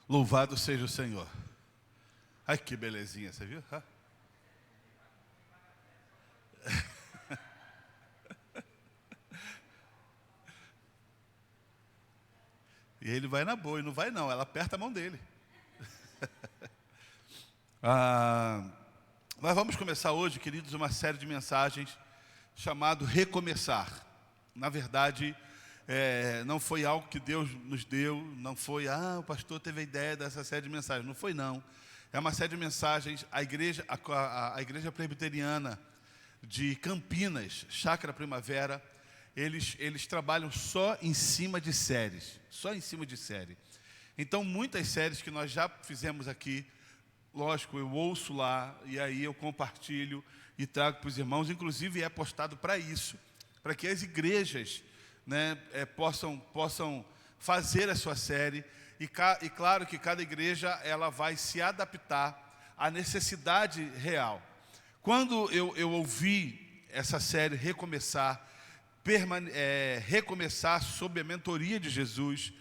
Louvado seja o Senhor. Ai, que belezinha, você viu? E ele vai na boa, e não vai não, ela aperta a mão dele. Nós vamos começar hoje, queridos, uma série de mensagens chamado Recomeçar. Na verdade, não foi algo que Deus nos deu, não foi, o pastor teve a ideia dessa série de mensagens. Não foi não. É uma série de mensagens, a igreja presbiteriana de Campinas, Chácara Primavera, eles trabalham só em cima de séries, só em cima de série. Então, muitas séries que nós já fizemos aqui, lógico, eu ouço lá, e aí eu compartilho e trago para os irmãos, inclusive é postado para isso, para que as igrejas, né, possam fazer a sua série, e claro que cada igreja ela vai se adaptar à necessidade real. Quando eu ouvi essa série Recomeçar, recomeçar sob a mentoria de Jesus,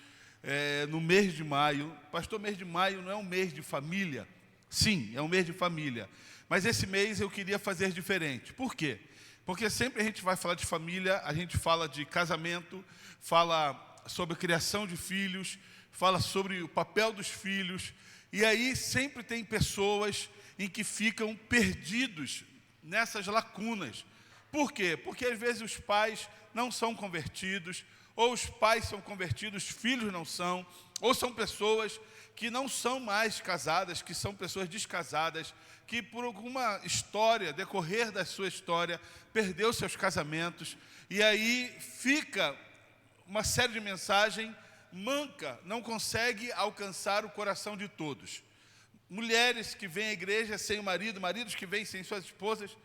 no mês de maio, pastor, mês de maio não é um mês de família? Sim, é um mês de família, mas esse mês eu queria fazer diferente. Por quê? Porque sempre a gente vai falar de família, a gente fala de casamento, fala sobre a criação de filhos, fala sobre o papel dos filhos, e aí sempre tem pessoas em que ficam perdidos nessas lacunas. Por quê? Porque às vezes os pais não são convertidos, ou os pais são convertidos, filhos não são, ou são pessoas que não são mais casadas, que são pessoas descasadas, que por alguma história, decorrer da sua história, perdeu seus casamentos, e aí fica uma série de mensagens manca, não consegue alcançar o coração de todos. Mulheres que vêm à igreja sem o marido, maridos que vêm sem suas esposas.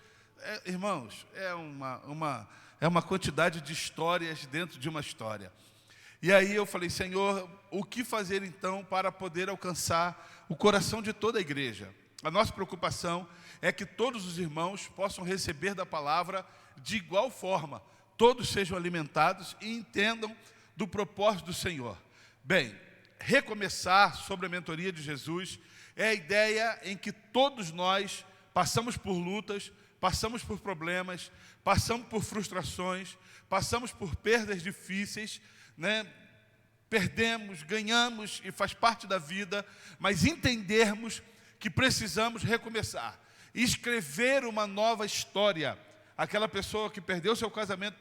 Irmãos, é uma quantidade de histórias dentro de uma história. E aí eu falei, Senhor, o que fazer então para poder alcançar o coração de toda a igreja? A nossa preocupação é que todos os irmãos possam receber da palavra de igual forma, todos sejam alimentados e entendam do propósito do Senhor. Bem, recomeçar sobre a mentoria de Jesus é a ideia em que todos nós passamos por lutas, passamos por problemas, passamos por frustrações, passamos por perdas difíceis, né? Perdemos, ganhamos e faz parte da vida, mas entendermos que precisamos recomeçar, escrever uma nova história. Aquela pessoa que perdeu seu casamento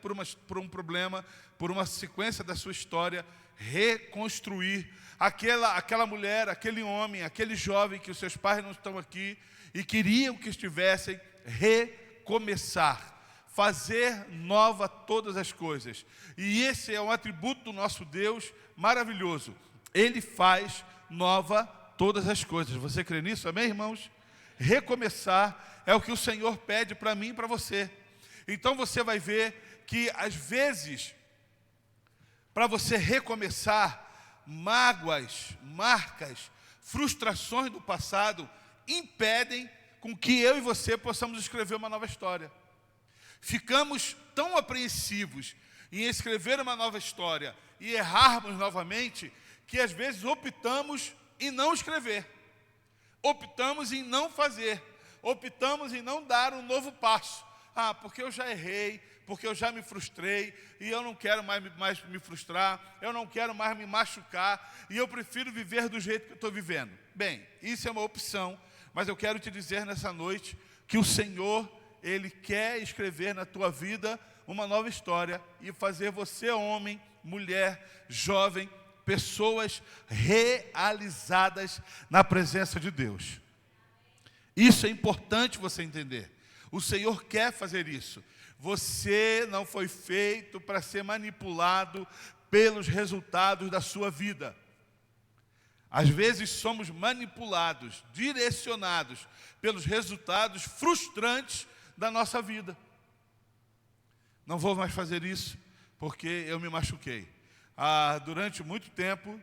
por um problema, por uma sequência da sua história, reconstruir. Aquela mulher, aquele homem, aquele jovem que os seus pais não estão aqui e queriam que estivessem, recomeçar. Fazer nova todas as coisas. E esse é um atributo do nosso Deus maravilhoso. Ele faz nova todas as coisas. Você crê nisso? Amém, irmãos? Recomeçar é o que o Senhor pede para mim e para você. Então você vai ver que às vezes, para você recomeçar, mágoas, marcas, frustrações do passado impedem com que eu e você possamos escrever uma nova história. Ficamos tão apreensivos em escrever uma nova história e errarmos novamente, que às vezes optamos em não escrever, optamos em não fazer, optamos em não dar um novo passo. Porque eu já errei, porque eu já me frustrei, e eu não quero mais me frustrar, eu não quero mais me machucar, e eu prefiro viver do jeito que eu estou vivendo. Bem, isso é uma opção, mas eu quero te dizer nessa noite que o Senhor, Ele quer escrever na tua vida uma nova história e fazer você homem, mulher, jovem, pessoas realizadas na presença de Deus. Isso é importante você entender. O Senhor quer fazer isso. Você não foi feito para ser manipulado pelos resultados da sua vida. Às vezes somos manipulados, direcionados pelos resultados frustrantes da nossa vida. Não vou mais fazer isso porque eu me machuquei. Durante muito tempo,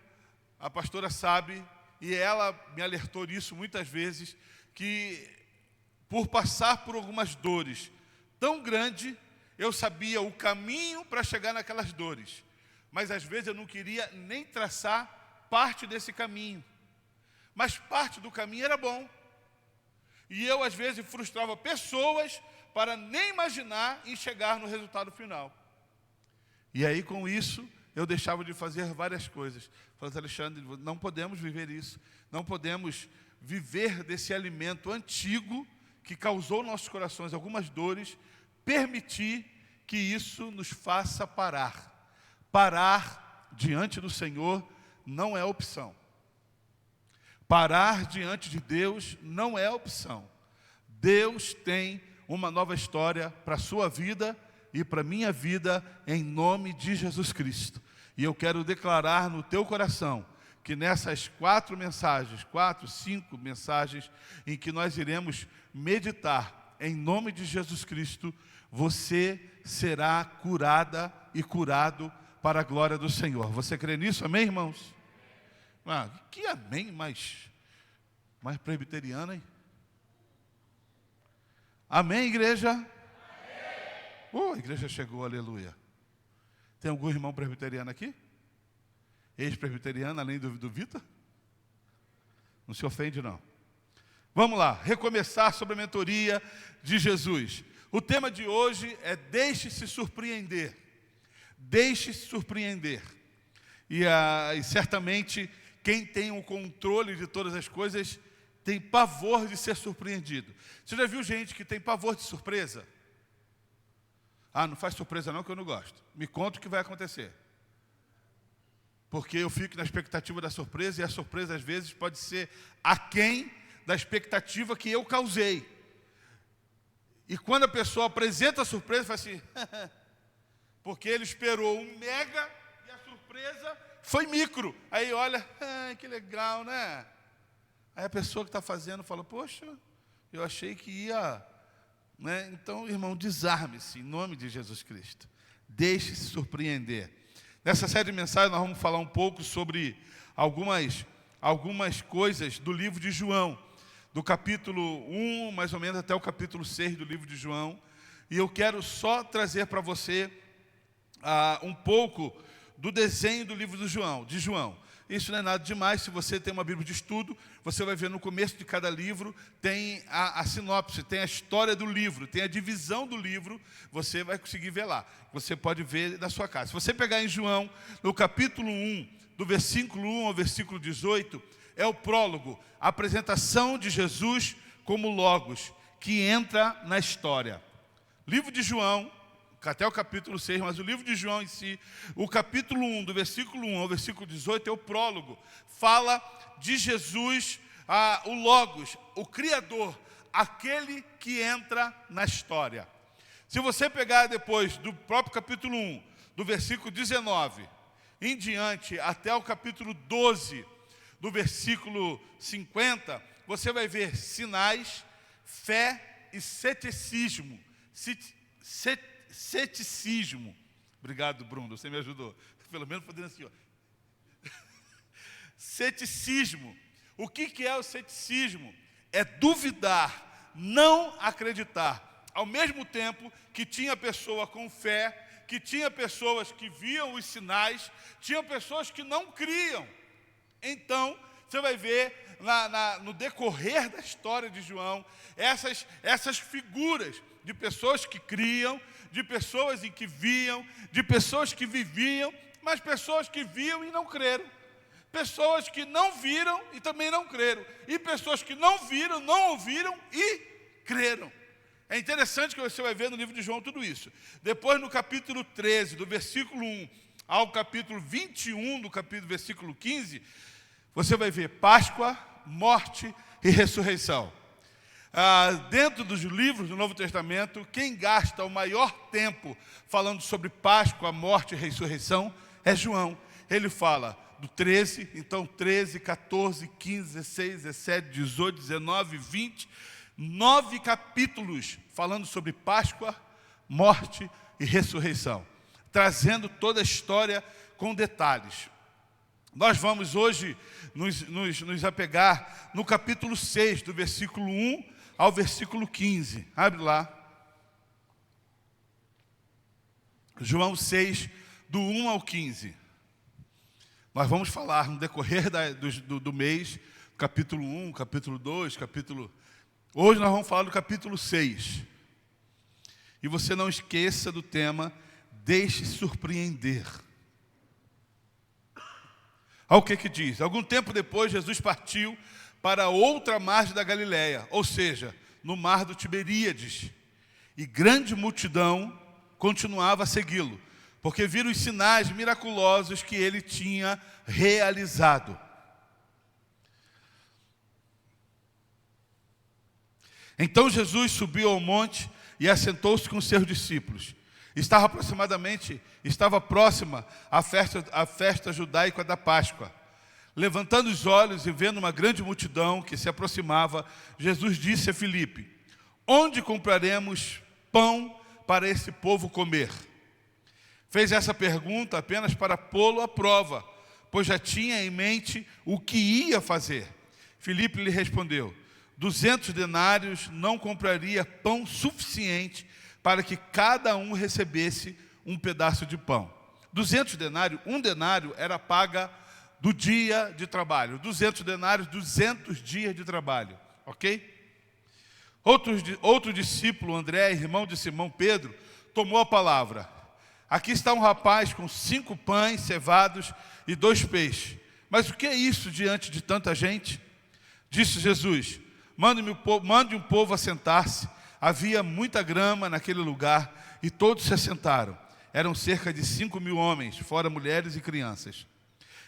a pastora sabe, e ela me alertou nisso muitas vezes, que por passar por algumas dores tão grandes, eu sabia o caminho para chegar naquelas dores, mas às vezes eu não queria nem traçar parte desse caminho. mas parte do caminho era bom. E eu, às vezes, frustrava pessoas para nem imaginar em chegar no resultado final. E aí, com isso, eu deixava de fazer várias coisas. Falei, Alexandre, não podemos viver isso. Não podemos viver desse alimento antigo que causou nos nossos corações algumas dores, permitir que isso nos faça parar. Parar diante do Senhor não é opção. Parar diante de Deus não é opção. Deus tem uma nova história para a sua vida e para a minha vida, em nome de Jesus Cristo. E eu quero declarar no teu coração que nessas 4 mensagens, 4, 5 mensagens, em que nós iremos meditar, em nome de Jesus Cristo, você será curada e curado para a glória do Senhor. Você crê nisso? Amém, irmãos? Ah, que amém mais presbiteriano, hein? Amém, igreja? Amém. A igreja chegou, aleluia. Tem algum irmão presbiteriano aqui? Ex-presbiteriano, além do Vitor? Não se ofende, não. Vamos lá, recomeçar sobre a mentoria de Jesus. O tema de hoje é deixe-se surpreender. Deixe-se surpreender. E certamente quem tem o controle de todas as coisas tem pavor de ser surpreendido. Você já viu gente que tem pavor de surpresa? Ah, não faz surpresa não que eu não gosto. Me conta o que vai acontecer. Porque eu fico na expectativa da surpresa e a surpresa às vezes pode ser aquém da expectativa que eu causei. E quando a pessoa apresenta a surpresa, fala assim, porque ele esperou um mega e a surpresa foi micro. Aí olha, que legal, né? Aí a pessoa que está fazendo fala, poxa, eu achei que ia, né? Então, irmão, desarme-se em nome de Jesus Cristo. Deixe-se surpreender. Nessa série de mensagens nós vamos falar um pouco sobre algumas coisas do livro de João, do capítulo 1, mais ou menos, até o capítulo 6 do livro de João. E eu quero só trazer para você um pouco do desenho do livro de João. Isso não é nada demais. Se você tem uma Bíblia de estudo, você vai ver no começo de cada livro, tem a sinopse, tem a história do livro, tem a divisão do livro, você vai conseguir ver lá. Você pode ver na sua casa. Se você pegar em João, no capítulo 1, do versículo 1 ao versículo 18, é o prólogo, a apresentação de Jesus como Logos, que entra na história. Livro de João, até o capítulo 6, mas o livro de João em si, o capítulo 1, do versículo 1 ao versículo 18, é o prólogo. Fala de Jesus, o Logos, o Criador, aquele que entra na história. Se você pegar depois do próprio capítulo 1, do versículo 19, em diante, até o capítulo 12, do versículo 50, você vai ver sinais, fé e ceticismo. Ceticismo. Obrigado, Bruno, você me ajudou. Pelo menos podendo assim, ó. Ceticismo. O que é o ceticismo? É duvidar, não acreditar. Ao mesmo tempo que tinha pessoa com fé, que tinha pessoas que viam os sinais, tinha pessoas que não criam. Então, você vai ver no decorrer da história de João, essas figuras de pessoas que criam, de pessoas em que viam, de pessoas que viviam, mas pessoas que viam e não creram. Pessoas que não viram e também não creram. E pessoas que não viram, não ouviram e creram. É interessante que você vai ver no livro de João tudo isso. Depois, no capítulo 13, do versículo 1 ao capítulo 21, do versículo 15, você vai ver Páscoa, morte e ressurreição. Dentro dos livros do Novo Testamento, quem gasta o maior tempo falando sobre Páscoa, morte e ressurreição é João. Ele fala do 13, então 13, 14, 15, 16, 17, 18, 19, 20, 9 capítulos falando sobre Páscoa, morte e ressurreição, trazendo toda a história com detalhes. Nós vamos hoje nos apegar no capítulo 6, do versículo 1 ao versículo 15. Abre lá. João 6, do 1 ao 15. Nós vamos falar no decorrer do mês capítulo 1, capítulo 2, Hoje nós vamos falar do capítulo 6. E você não esqueça do tema, deixe surpreender. Olha o que diz. Algum tempo depois, Jesus partiu para outra margem da Galileia, ou seja, no mar do Tiberíades. E grande multidão continuava a segui-lo, porque viram os sinais miraculosos que ele tinha realizado. Então Jesus subiu ao monte e assentou-se com seus discípulos. Estava próxima a festa judaica da Páscoa. Levantando os olhos e vendo uma grande multidão que se aproximava, Jesus disse a Filipe: onde compraremos pão para esse povo comer? Fez essa pergunta apenas para pô-lo à prova, pois já tinha em mente o que ia fazer. Filipe lhe respondeu: 200 denários não compraria pão suficiente para que cada um recebesse um pedaço de pão. 200 denários, um denário era paga do dia de trabalho. 200 denários, 200 dias de trabalho, ok? Outro discípulo, André, irmão de Simão Pedro, tomou a palavra. Aqui está um rapaz com 5 pães cevados e 2 peixes. Mas o que é isso diante de tanta gente? Disse Jesus: mande um povo assentar-se. Havia muita grama naquele lugar e todos se assentaram. Eram cerca de 5.000 homens, fora mulheres e crianças.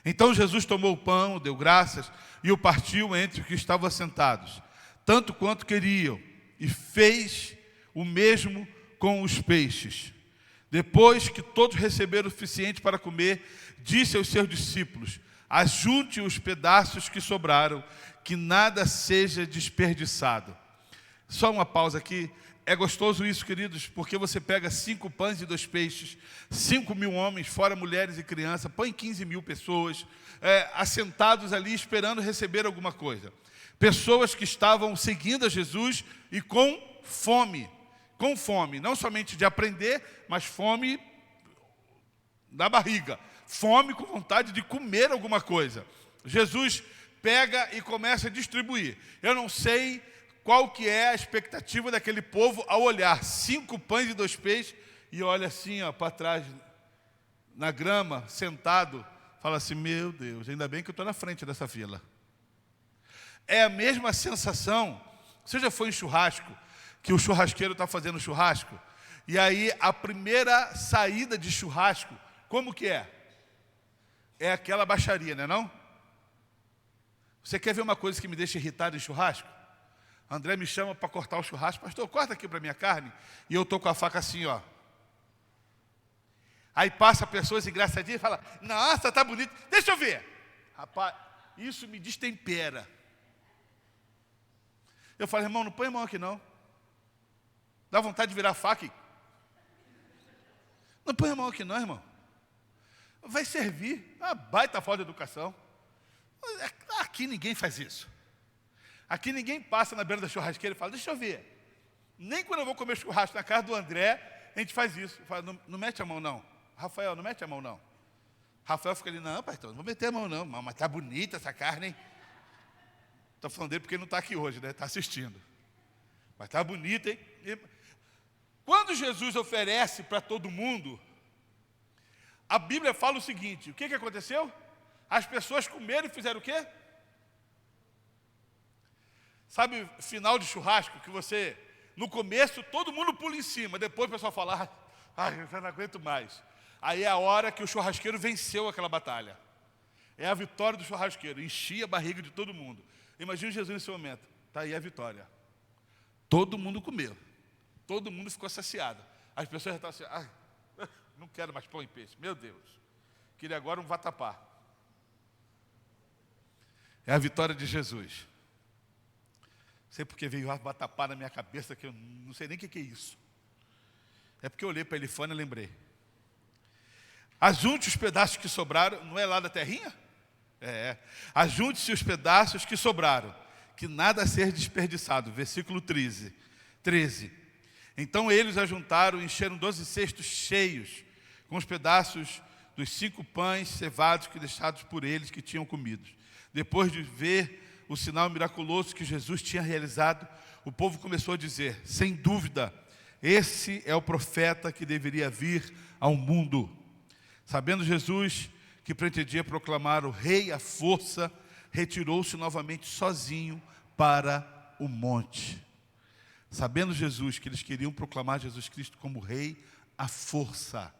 Então Jesus tomou o pão, deu graças e o partiu entre os que estavam assentados, tanto quanto queriam, e fez o mesmo com os peixes. Depois que todos receberam o suficiente para comer, disse aos seus discípulos: ajunte os pedaços que sobraram, que nada seja desperdiçado. Só uma pausa aqui. É gostoso isso, queridos, porque você pega 5 pães e 2 peixes, 5.000 homens, fora mulheres e crianças, põe 15.000 pessoas, assentados ali esperando receber alguma coisa. Pessoas que estavam seguindo a Jesus e com fome, não somente de aprender, mas fome da barriga, fome com vontade de comer alguma coisa. Jesus pega e começa a distribuir. Eu não sei qual que é a expectativa daquele povo ao olhar 5 pães e 2 peixes e olha assim, para trás, na grama, sentado, fala assim: meu Deus, ainda bem que eu estou na frente dessa fila. É a mesma sensação. Você já foi em churrasco, que o churrasqueiro está fazendo churrasco, e aí a primeira saída de churrasco, como que é? É aquela baixaria, não é não? Você quer ver uma coisa que me deixa irritado em churrasco? André me chama para cortar o churrasco: pastor, corta aqui para minha carne. E eu estou com a faca assim, ó. Aí passa pessoas engraçadinhas e fala: nossa, tá bonito, deixa eu ver. Rapaz, isso me destempera. Eu falo: irmão, não põe a mão aqui não. Dá vontade de virar a faca. Não põe a mão aqui não, irmão. Vai servir. Uma baita falta de educação. Aqui ninguém faz isso. Aqui ninguém passa na beira da churrasqueira e fala: deixa eu ver. Nem quando eu vou comer churrasco na casa do André, a gente faz isso. Fala: não mete a mão não. Rafael, não mete a mão não. Rafael fica ali: não, pastor, não vou meter a mão não. Mas tá bonita essa carne, hein? Estou falando dele porque ele não está aqui hoje, né? Está assistindo. Mas tá bonita, hein? Quando Jesus oferece para todo mundo, a Bíblia fala o seguinte: o que aconteceu? As pessoas comeram e fizeram o quê? Sabe, final de churrasco, que você, no começo, todo mundo pula em cima, depois o pessoal fala: eu não aguento mais. Aí é a hora que o churrasqueiro venceu aquela batalha. É a vitória do churrasqueiro, enchia a barriga de todo mundo. Imagina Jesus nesse momento: está aí a vitória. Todo mundo comeu, todo mundo ficou saciado. As pessoas já estavam assim: não quero mais pão e peixe, meu Deus, queria agora um vatapá. É a vitória de Jesus. Sei porque veio um vatapá na minha cabeça, que eu não sei nem o que é isso. É porque eu olhei para Elifânia e lembrei. Ajunte os pedaços que sobraram, não é lá da terrinha? Ajunte-se os pedaços que sobraram, que nada a ser desperdiçado. Versículo 13. Então eles ajuntaram e encheram 12 cestos cheios, com os pedaços dos 5 pães cevados que deixados por eles que tinham comido. Depois de ver o sinal miraculoso que Jesus tinha realizado, o povo começou a dizer, sem dúvida, esse é o profeta que deveria vir ao mundo. Sabendo Jesus que pretendia proclamar o rei à força, retirou-se novamente sozinho para o monte. Sabendo Jesus que eles queriam proclamar Jesus Cristo como rei à força,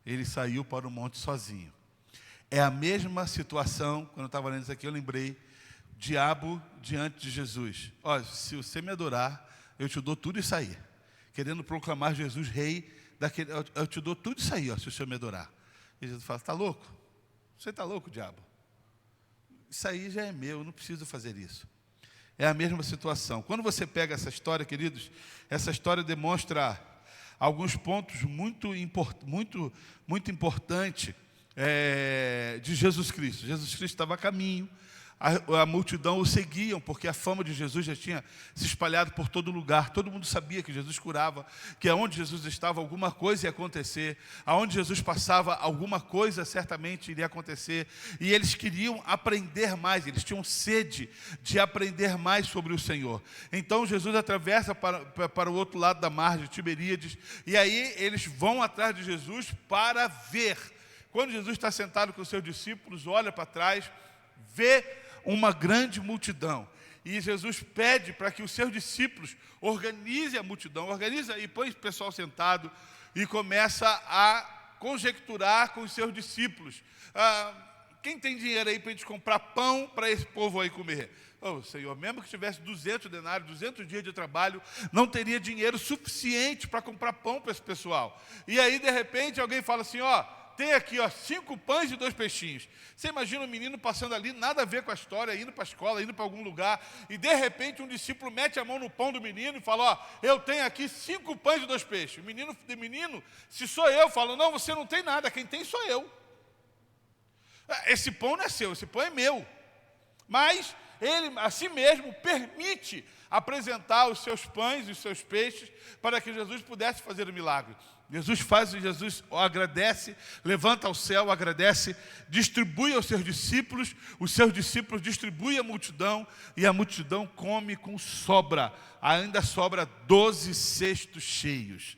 ele saiu para o monte sozinho. É a mesma situação, quando eu estava lendo isso aqui, eu lembrei, diabo diante de Jesus. Olha, se você me adorar, eu te dou tudo isso aí. Querendo proclamar Jesus rei, eu te dou tudo isso aí, ó, se o Senhor me adorar. E Jesus fala, está louco? Você está louco, diabo? Isso aí já é meu, eu não preciso fazer isso. É a mesma situação. Quando você pega essa história, queridos, essa história demonstra alguns pontos muito importantes de Jesus Cristo. Jesus Cristo estava a caminho, a multidão o seguiam, porque a fama de Jesus já tinha se espalhado por todo lugar. Todo mundo sabia que Jesus curava, que aonde Jesus estava alguma coisa ia acontecer, aonde Jesus passava alguma coisa certamente iria acontecer, e eles queriam aprender mais, eles tinham sede de aprender mais sobre o Senhor. Então Jesus atravessa para o outro lado da margem de Tiberíades, e aí eles vão atrás de Jesus para ver. Quando Jesus está sentado com os seus discípulos, olha para trás, vê uma grande multidão. E Jesus pede para que os seus discípulos organizem a multidão, organiza e põe o pessoal sentado e começa a conjecturar com os seus discípulos. Quem tem dinheiro aí para a gente comprar pão para esse povo aí comer? Oh, Senhor, mesmo que tivesse 200 denários, 200 dias de trabalho, não teria dinheiro suficiente para comprar pão para esse pessoal. E aí, de repente, alguém fala assim, ó, tem aqui, ó, 5 pães e 2 peixinhos. Você imagina um menino passando ali, nada a ver com a história, indo para a escola, indo para algum lugar, e de repente um discípulo mete a mão no pão do menino e fala, ó, eu tenho aqui 5 pães e 2 peixes. O menino, se sou eu, fala, não, você não tem nada, quem tem sou eu. Esse pão não é seu, esse pão é meu. Mas ele, a si mesmo, permite apresentar os seus pães e os seus peixes para que Jesus pudesse fazer o milagre. Jesus agradece, levanta ao céu, agradece, distribui aos seus discípulos, os seus discípulos distribuem à multidão, e a multidão come com sobra, ainda sobra 12 cestos cheios.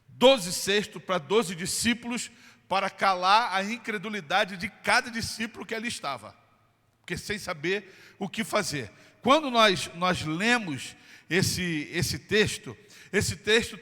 12 cestos para 12 discípulos, para calar a incredulidade de cada discípulo que ali estava, porque sem saber o que fazer. Quando nós lemos esse texto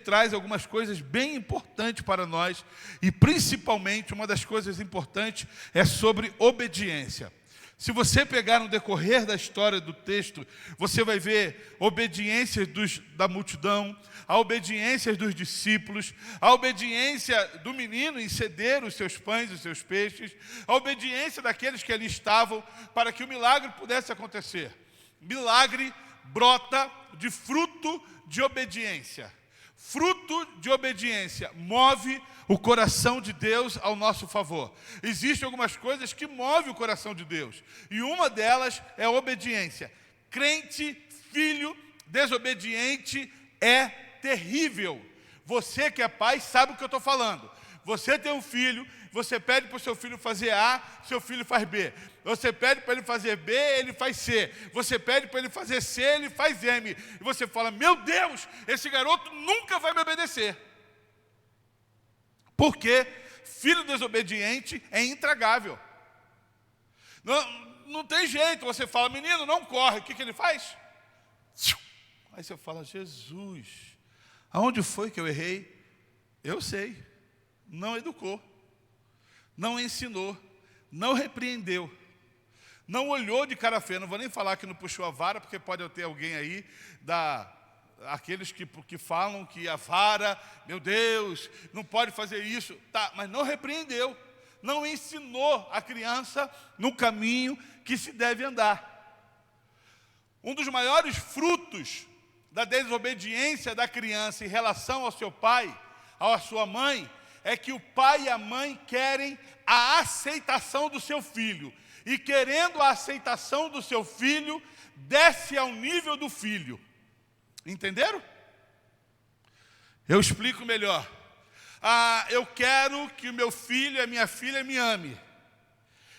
traz algumas coisas bem importantes para nós, e principalmente uma das coisas importantes é sobre obediência. Se você pegar no decorrer da história do texto, você vai ver obediência da multidão, a obediência dos discípulos, a obediência do menino em ceder os seus pães e os seus peixes, a obediência daqueles que ali estavam para que o milagre pudesse acontecer. Milagre brota de fruto de obediência. Fruto de obediência move o coração de Deus ao nosso favor. Existem algumas coisas que movem o coração de Deus, e uma delas é a obediência. Crente, filho desobediente é terrível. Você que é pai sabe o que eu estou falando. Você tem um filho, você pede para o seu filho fazer A, seu filho faz B. Você pede para ele fazer B, ele faz C. Você pede para ele fazer C, ele faz M. E você fala, meu Deus, esse garoto nunca vai me obedecer. Porque filho desobediente é intragável. Não tem jeito, você fala, menino, não corre. O que ele faz? Aí você fala, Jesus, aonde foi que eu errei? Eu sei. Não educou, não ensinou, não repreendeu, não olhou de cara feia. Não vou nem falar que não puxou a vara, porque pode ter alguém aí, aqueles que falam que a vara, meu Deus, não pode fazer isso. Tá, mas não repreendeu, não ensinou a criança no caminho que se deve andar. Um dos maiores frutos da desobediência da criança em relação ao seu pai, à sua mãe, é que o pai e a mãe querem a aceitação do seu filho. E querendo a aceitação do seu filho, desce ao nível do filho. Entenderam? Eu explico melhor. Eu quero que o meu filho e a minha filha me ame.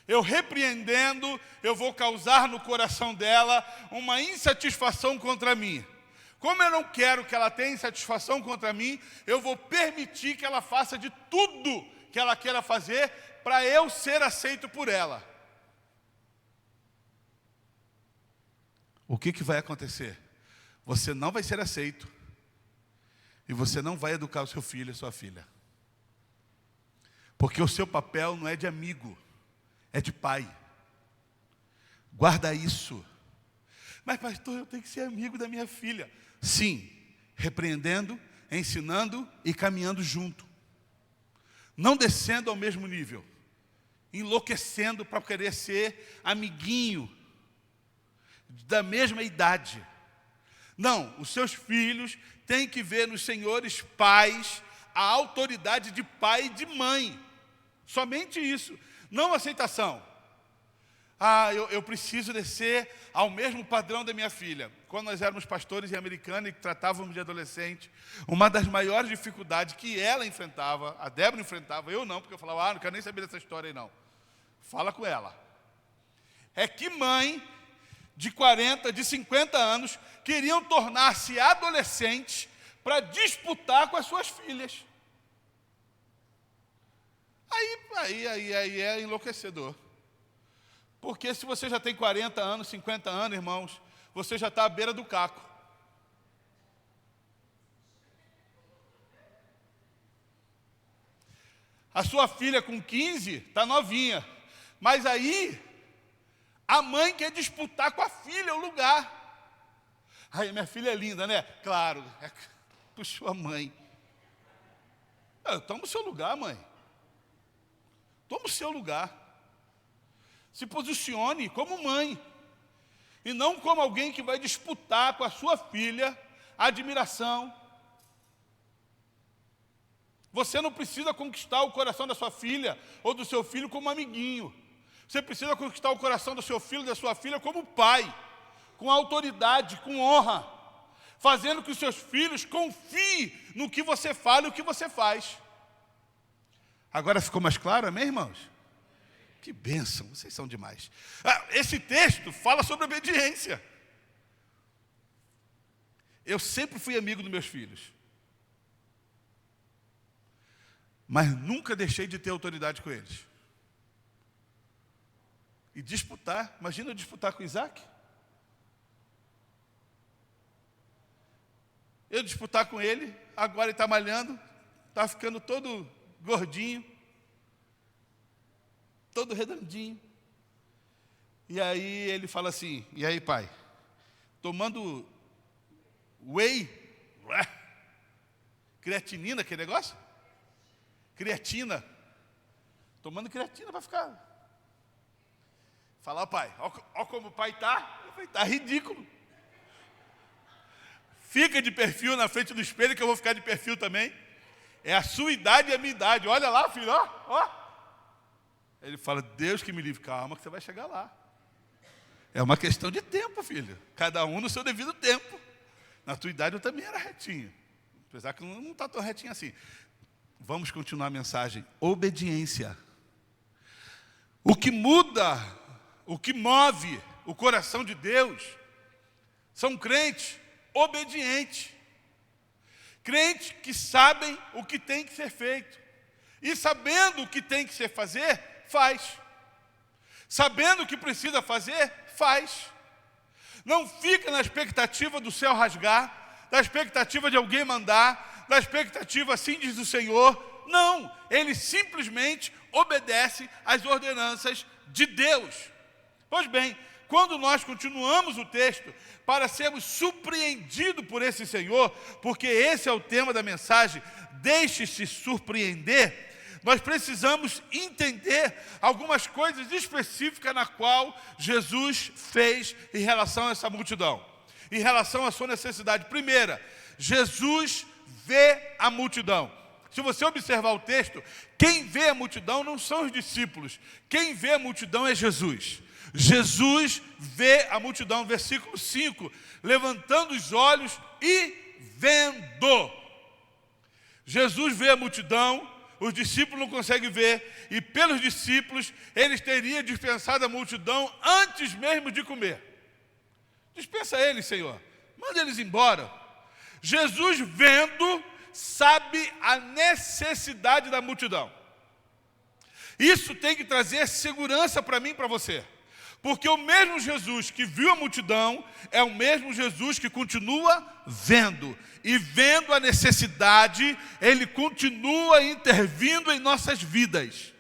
Eu repreendendo, eu vou causar no coração dela uma insatisfação contra mim. Como eu não quero que ela tenha insatisfação contra mim, eu vou permitir que ela faça de tudo que ela queira fazer para eu ser aceito por ela. O que vai acontecer? Você não vai ser aceito e você não vai educar o seu filho e sua filha. Porque o seu papel não é de amigo, é de pai. Guarda isso. Mas pastor, eu tenho que ser amigo da minha filha. Sim, repreendendo, ensinando e caminhando junto. Não descendo ao mesmo nível, enlouquecendo para querer ser amiguinho da mesma idade. Não, os seus filhos têm que ver nos senhores pais a autoridade de pai e de mãe. Somente isso, não aceitação. Eu preciso descer ao mesmo padrão da minha filha. Quando nós éramos pastores em Americana e tratávamos de adolescente, uma das maiores dificuldades que ela enfrentava, a Débora enfrentava, eu não, porque eu falava, não quero nem saber dessa história aí não. Fala com ela. É que mãe de 40, de 50 anos, queriam tornar-se adolescentes para disputar com as suas filhas. Aí é enlouquecedor. Porque se você já tem 40 anos, 50 anos, irmãos, você já está à beira do caco. A sua filha com 15 está novinha. Mas aí, a mãe quer disputar com a filha o lugar. Aí, minha filha é linda, né? Claro, puxou a mãe. Toma o seu lugar, mãe. Toma o seu lugar. Se posicione como mãe. E não como alguém que vai disputar com a sua filha a admiração. Você não precisa conquistar o coração da sua filha ou do seu filho como amiguinho. Você precisa conquistar o coração do seu filho e da sua filha como pai, com autoridade, com honra, fazendo que os seus filhos confiem no que você fala e o que você faz. Agora ficou mais claro, amém, irmãos? Que bênção, vocês são demais. Esse texto fala sobre obediência. Eu sempre fui amigo dos meus filhos. Mas nunca deixei de ter autoridade com eles. E disputar, imagina eu disputar com Isaac. Eu disputar com ele, agora ele está malhando, está ficando todo gordinho, todo redondinho. E aí ele fala assim, e aí pai, tomando whey, creatinina, aquele negócio? Creatina, tomando creatina para ficar. Fala, pai, ó como o pai está. Eu falei, está ridículo. Fica de perfil na frente do espelho que eu vou ficar de perfil também. É a sua idade e a minha idade. Olha lá, filho, ó. Ele fala, Deus que me livre, calma que você vai chegar lá. É uma questão de tempo, filho. Cada um no seu devido tempo. Na tua idade eu também era retinho. Apesar que não está tão retinho assim. Vamos continuar a mensagem. Obediência. O que muda, o que move o coração de Deus são crentes obedientes. Crentes que sabem o que tem que ser feito. E sabendo o que tem que ser fazer, faz. Sabendo o que precisa fazer, faz. Não fica na expectativa do céu rasgar, da expectativa de alguém mandar, da expectativa, assim diz o Senhor. Não, ele simplesmente obedece às ordenanças de Deus. Pois bem, quando nós continuamos o texto para sermos surpreendidos por esse Senhor, porque esse é o tema da mensagem, deixe-se surpreender, nós precisamos entender algumas coisas específicas na qual Jesus fez em relação a essa multidão, em relação à sua necessidade. Primeira, Jesus vê a multidão. Se você observar o texto, quem vê a multidão não são os discípulos, quem vê a multidão é Jesus. Jesus vê a multidão, versículo 5, levantando os olhos e vendo. Jesus vê a multidão, os discípulos não conseguem ver, e pelos discípulos, eles teriam dispensado a multidão antes mesmo de comer. Dispensa eles, Senhor, manda eles embora. Jesus, vendo, sabe a necessidade da multidão. Isso tem que trazer segurança para mim e para você. Porque o mesmo Jesus que viu a multidão é o mesmo Jesus que continua vendo. E vendo a necessidade, Ele continua intervindo em nossas vidas.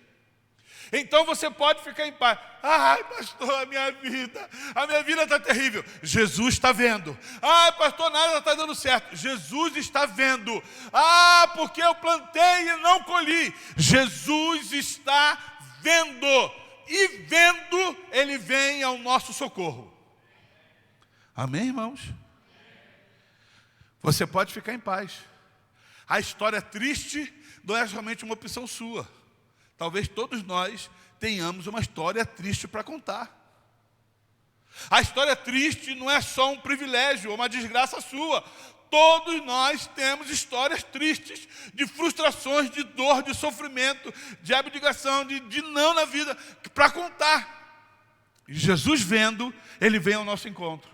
Então você pode ficar em paz. Ai, pastor, a minha vida está terrível. Jesus está vendo. Ai, pastor, nada está dando certo. Jesus está vendo. Ah, porque eu plantei e não colhi. Jesus está vendo. E vendo, Ele vem ao nosso socorro. Amém, irmãos? Você pode ficar em paz. A história triste não é somente uma opção sua. Talvez todos nós tenhamos uma história triste para contar. A história triste não é só um privilégio ou uma desgraça sua. Todos nós temos histórias tristes, de frustrações, de dor, de sofrimento, de abnegação, de não na vida, para contar. E Jesus vendo, Ele vem ao nosso encontro.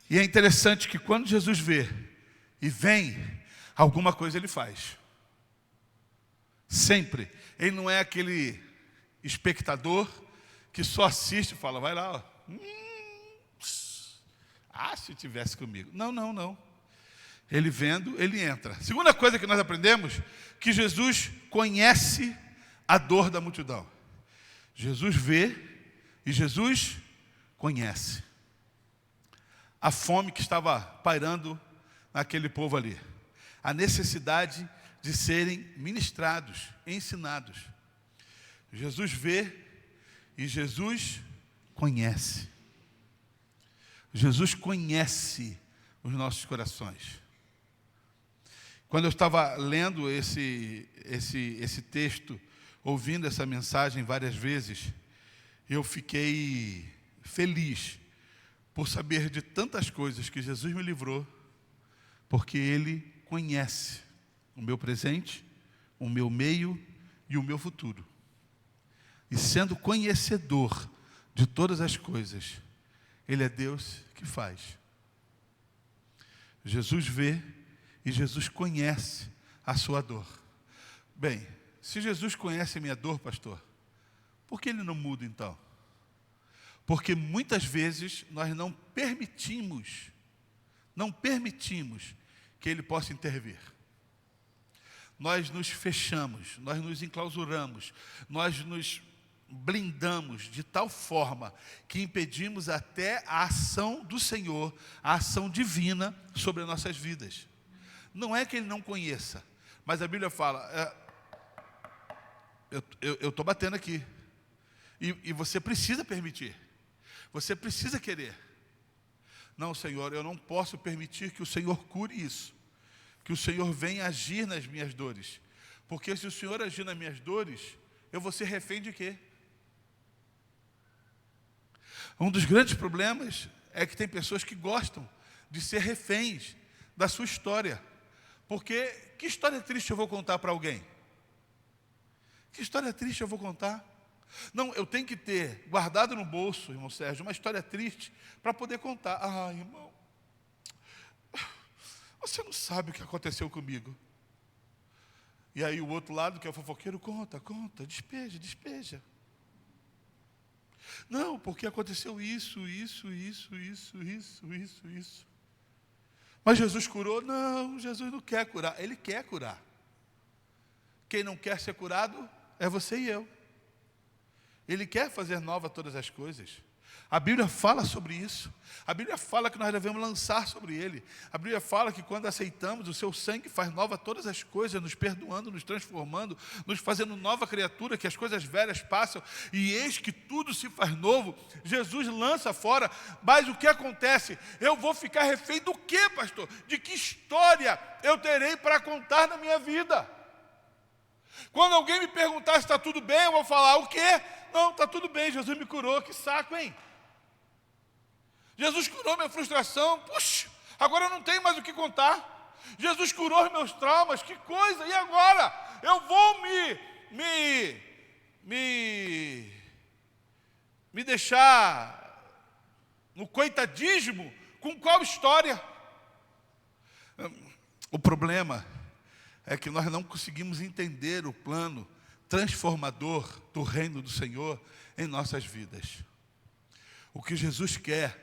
E é interessante que quando Jesus vê e vem, alguma coisa Ele faz. Sempre. Ele não é aquele espectador que só assiste e fala, vai lá, ó. Se tivesse comigo. Não. Ele vendo, Ele entra. Segunda coisa que nós aprendemos, que Jesus conhece a dor da multidão. Jesus vê e Jesus conhece a fome que estava pairando naquele povo ali. A necessidade de serem ministrados, ensinados. Jesus vê e Jesus conhece. Jesus conhece os nossos corações. Quando eu estava lendo esse texto, ouvindo essa mensagem várias vezes, eu fiquei feliz por saber de tantas coisas que Jesus me livrou, porque Ele conhece o meu presente, o meu meio e o meu futuro. E sendo conhecedor de todas as coisas, Ele é Deus que faz. Jesus vê e Jesus conhece a sua dor. Bem, se Jesus conhece a minha dor, pastor, por que Ele não muda então? Porque muitas vezes nós não permitimos que Ele possa intervir. Nós nos fechamos, nós nos enclausuramos, nós nos blindamos de tal forma que impedimos até a ação do Senhor, a ação divina sobre as nossas vidas. Não é que Ele não conheça, mas a Bíblia fala, eu estou batendo aqui, e você precisa permitir, você precisa querer. Não, Senhor, eu não posso permitir que o Senhor cure isso, que o Senhor venha agir nas minhas dores, porque se o Senhor agir nas minhas dores, eu vou ser refém de quê? Um dos grandes problemas é que tem pessoas que gostam de ser reféns da sua história. Porque que história triste eu vou contar para alguém? Que história triste eu vou contar? Não, eu tenho que ter guardado no bolso, irmão Sérgio, uma história triste para poder contar. Ah, irmão, você não sabe o que aconteceu comigo. E aí o outro lado, que é o fofoqueiro, conta, despeja. Não, porque aconteceu isso. Mas Jesus curou? Não, Jesus não quer curar. Ele quer curar. Quem não quer ser curado é você e eu. Ele quer fazer nova todas as coisas. A Bíblia fala sobre isso. A Bíblia fala que nós devemos lançar sobre Ele. A Bíblia fala que quando aceitamos, o seu sangue faz nova todas as coisas, nos perdoando, nos transformando, nos fazendo nova criatura, que as coisas velhas passam, e eis que tudo se faz novo. Jesus lança fora, mas o que acontece? Eu vou ficar refém do quê, pastor? De que história eu terei para contar na minha vida? Quando alguém me perguntar se está tudo bem, eu vou falar, o quê? Não, está tudo bem, Jesus me curou, que saco, hein? Jesus curou minha frustração, puxa, agora eu não tenho mais o que contar. Jesus curou os meus traumas, que coisa, e agora? eu vou me deixar no coitadismo com qual história? O problema é que nós não conseguimos entender o plano transformador do reino do Senhor em nossas vidas. O que Jesus quer,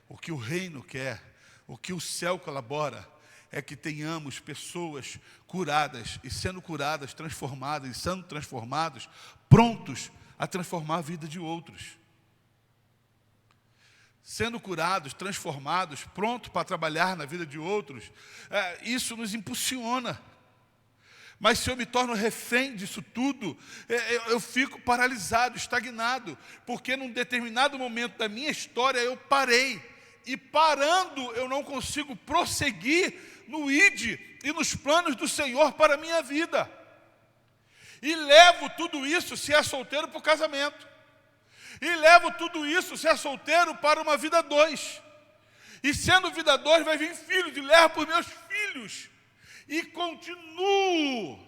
o que o reino quer, o que o céu colabora, é que tenhamos pessoas curadas, e sendo curadas, transformadas, e sendo transformados, prontos a transformar a vida de outros. Sendo curados, transformados, prontos para trabalhar na vida de outros, isso nos impulsiona. Mas se eu me torno refém disso tudo, eu fico paralisado, estagnado, porque num determinado momento da minha história eu parei, e parando eu não consigo prosseguir no ID e nos planos do Senhor para a minha vida. E levo tudo isso, se é solteiro, para o casamento. E levo tudo isso, se é solteiro, para uma vida 2. E sendo vida 2, vai vir filhos, e levo para os meus filhos. E continuo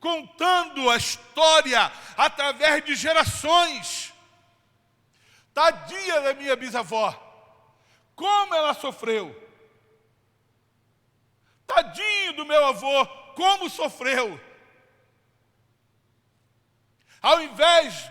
contando a história através de gerações. Tadinha da minha bisavó, como ela sofreu. Tadinho do meu avô, como sofreu. Ao invés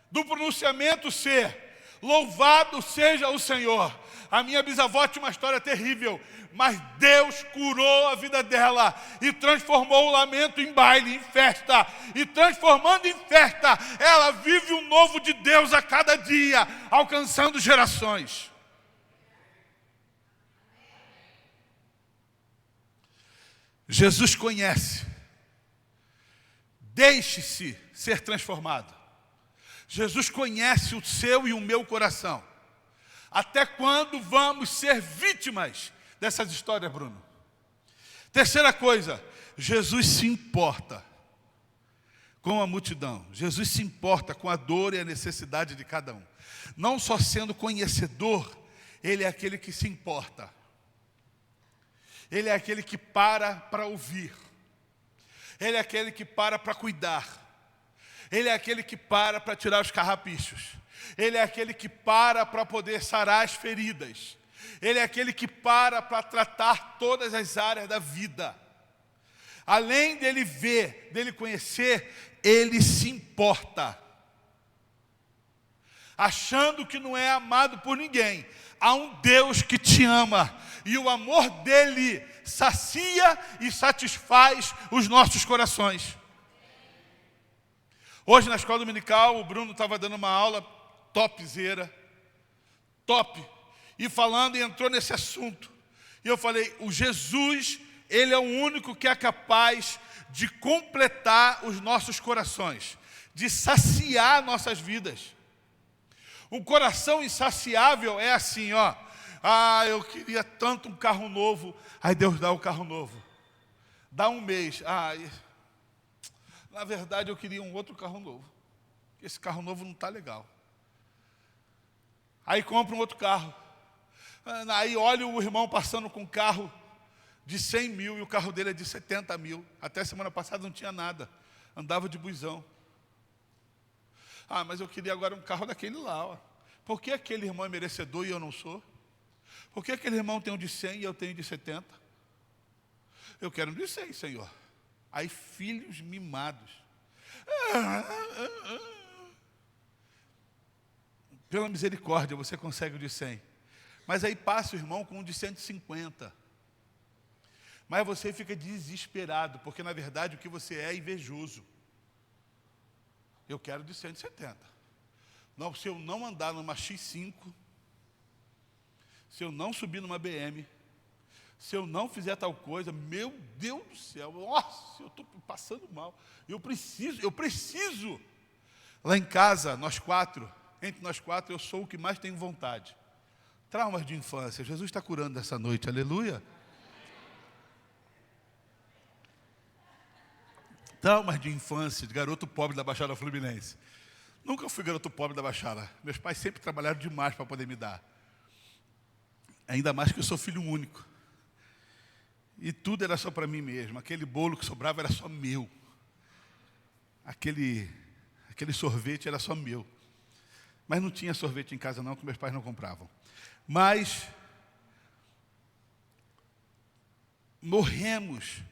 do pronunciamento ser louvado seja o Senhor, a minha bisavó tinha uma história terrível, mas Deus curou a vida dela e transformou o lamento em baile, em festa. E transformando em festa, ela vive um novo de Deus a cada dia, alcançando gerações. Jesus conhece. Deixe-se ser transformado. Jesus conhece o seu e o meu coração. Até quando vamos ser vítimas dessas histórias, Bruno? Terceira coisa, Jesus se importa com a multidão. Jesus se importa com a dor e a necessidade de cada um. Não só sendo conhecedor, Ele é aquele que se importa. Ele é aquele que para ouvir. Ele é aquele que para cuidar. Ele é aquele que para tirar os carrapichos. Ele é aquele que para poder sarar as feridas. Ele é aquele que para tratar todas as áreas da vida. Além dele ver, dele conhecer, ele se importa. Achando que não é amado por ninguém. Há um Deus que te ama. E o amor dele sacia e satisfaz os nossos corações. Hoje na escola dominical, o Bruno estava dando uma aula topzera, top, e falando e entrou nesse assunto. E eu falei, o Jesus, Ele é o único que é capaz de completar os nossos corações, de saciar nossas vidas. Um coração insaciável é assim, ó. Eu queria tanto um carro novo, aí Deus dá o carro novo. Dá um mês, na verdade eu queria um outro carro novo. Esse carro novo não está legal. Aí compra um outro carro. Aí olha o irmão passando com um carro de 100 mil e o carro dele é de 70 mil. Até semana passada não tinha nada. Andava de busão. Mas eu queria agora um carro daquele lá. Ó. Por que aquele irmão é merecedor e eu não sou? Por que aquele irmão tem um de 100 e eu tenho de 70? Eu quero um de 100, Senhor. Aí filhos mimados. Pela misericórdia, você consegue o de 100. Mas aí passa o irmão com um de 150. Mas você fica desesperado, porque na verdade o que você é invejoso. Eu quero de 170. Não, se eu não andar numa X5, se eu não subir numa BM, se eu não fizer tal coisa, meu Deus do céu, nossa, eu estou passando mal. Eu preciso. Lá em casa, entre nós quatro, eu sou o que mais tenho vontade. Traumas de infância, Jesus está curando essa noite, aleluia. Traumas de infância, de garoto pobre da Baixada Fluminense. Nunca fui garoto pobre da Baixada. Meus pais sempre trabalharam demais para poder me dar. Ainda mais que eu sou filho único. E tudo era só para mim mesmo. Aquele bolo que sobrava era só meu. aquele sorvete era só meu. Mas não tinha sorvete em casa não, que meus pais não compravam. Mas morremos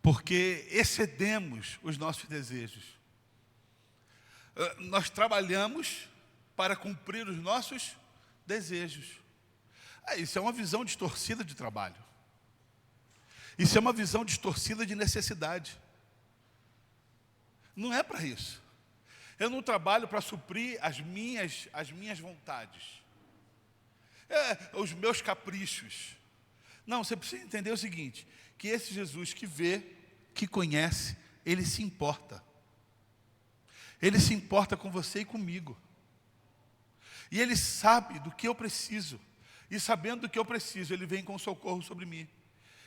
porque excedemos os nossos desejos. Nós trabalhamos para cumprir os nossos desejos. Isso é uma visão distorcida de trabalho. Isso é uma visão distorcida de necessidade. Não é para isso. Eu não trabalho para suprir as minhas vontades, os meus caprichos. Não, você precisa entender o seguinte, que esse Jesus que vê, que conhece, Ele se importa. Ele se importa com você e comigo. E Ele sabe do que eu preciso. E sabendo do que eu preciso, Ele vem com socorro sobre mim.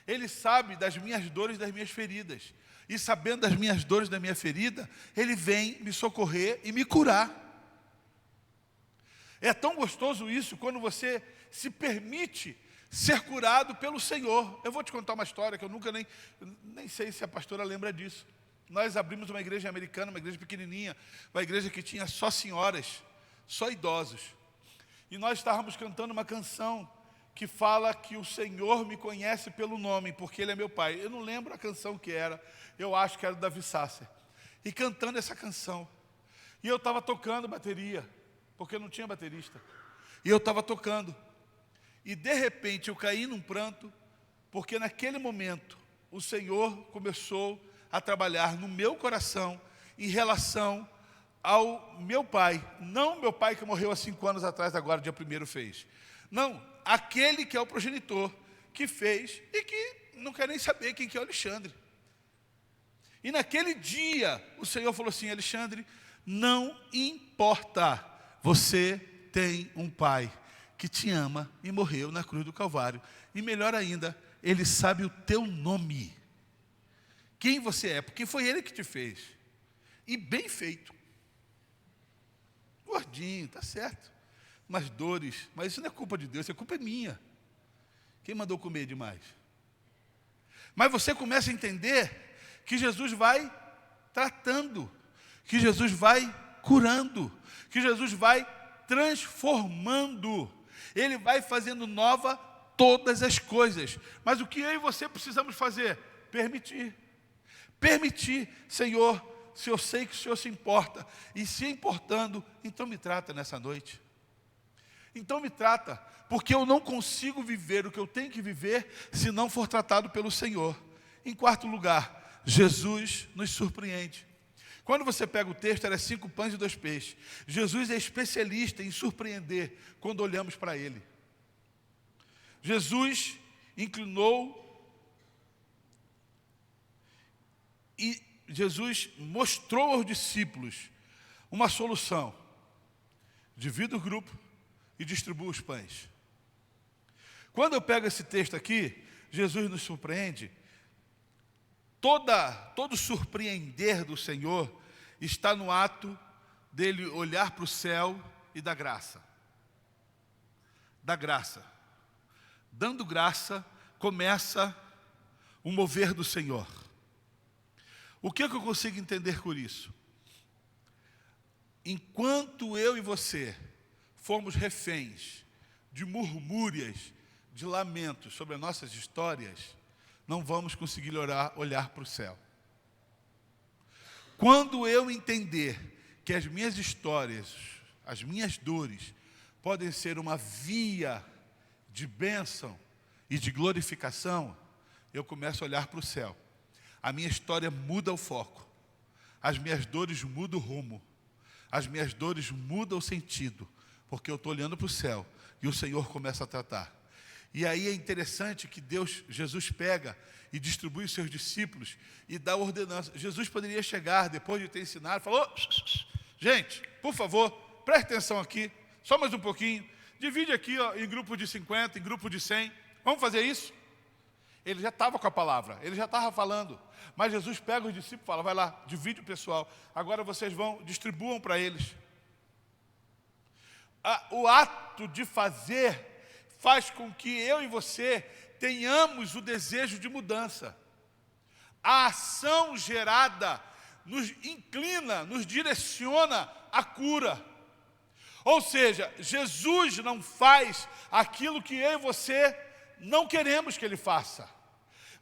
Ele sabe das minhas dores, das minhas feridas. E sabendo das minhas dores, da minha ferida, Ele vem me socorrer e me curar. É tão gostoso isso quando você se permite ser curado pelo Senhor. Eu vou te contar uma história que eu nunca nem sei se a pastora lembra disso. Nós abrimos uma igreja americana, uma igreja pequenininha, uma igreja que tinha só senhoras, só idosos. E nós estávamos cantando uma canção que fala que o Senhor me conhece pelo nome, porque Ele é meu Pai. Eu não lembro a canção que era, eu acho que era do Davi Sasser. E cantando essa canção. E eu estava tocando bateria, porque não tinha baterista. E eu estava tocando. E de repente eu caí num pranto, porque naquele momento o Senhor começou a trabalhar no meu coração em relação ao meu pai. Não meu pai que morreu há 5 anos atrás, agora dia 1º fez. Não, aquele que é o progenitor, que fez e que não quer nem saber quem que é o Alexandre. E naquele dia o Senhor falou assim: Alexandre, não importa, você tem um pai que te ama e morreu na cruz do Calvário. E melhor ainda, Ele sabe o teu nome. Quem você é, porque foi Ele que te fez. E bem feito. Gordinho, tá certo. Umas dores, mas isso não é culpa de Deus, a culpa é minha. Quem mandou comer demais? Mas você começa a entender que Jesus vai tratando, que Jesus vai curando, que Jesus vai transformando. Ele vai fazendo nova todas as coisas. Mas o que eu e você precisamos fazer? Permitir. Permitir, Senhor, se eu sei que o Senhor se importa, e se importando, então me trata nessa noite. Então me trata, porque eu não consigo viver o que eu tenho que viver, se não for tratado pelo Senhor. Em quarto lugar, Jesus nos surpreende. Quando você pega o texto, era 5 pães e 2 peixes. Jesus é especialista em surpreender quando olhamos para Ele. Jesus inclinou e Jesus mostrou aos discípulos uma solução. Divida o grupo e distribua os pães. Quando eu pego esse texto aqui, Jesus nos surpreende. Todo surpreender do Senhor está no ato dele olhar para o céu e dar graça. Dar graça. Dando graça, começa o mover do Senhor. O que é que eu consigo entender por isso? Enquanto eu e você formos reféns de murmúrias, de lamentos sobre as nossas histórias, não vamos conseguir olhar para o céu. Quando eu entender que as minhas histórias, as minhas dores, podem ser uma via de bênção e de glorificação, eu começo a olhar para o céu. A minha história muda o foco. As minhas dores mudam o rumo. As minhas dores mudam o sentido, porque eu estou olhando para o céu e o Senhor começa a tratar. E aí é interessante que Jesus pega e distribui os seus discípulos e dá ordenança. Jesus poderia chegar, depois de ter ensinado, e falou: gente, por favor, preste atenção aqui, só mais um pouquinho, divide aqui em grupo de 50, em grupo de 100, vamos fazer isso? Ele já estava com a palavra, ele já estava falando, mas Jesus pega os discípulos e fala: vai lá, divide o pessoal, agora vocês distribuam para eles. O ato de fazer faz com que eu e você tenhamos o desejo de mudança. A ação gerada nos inclina, nos direciona à cura. Ou seja, Jesus não faz aquilo que eu e você não queremos que Ele faça.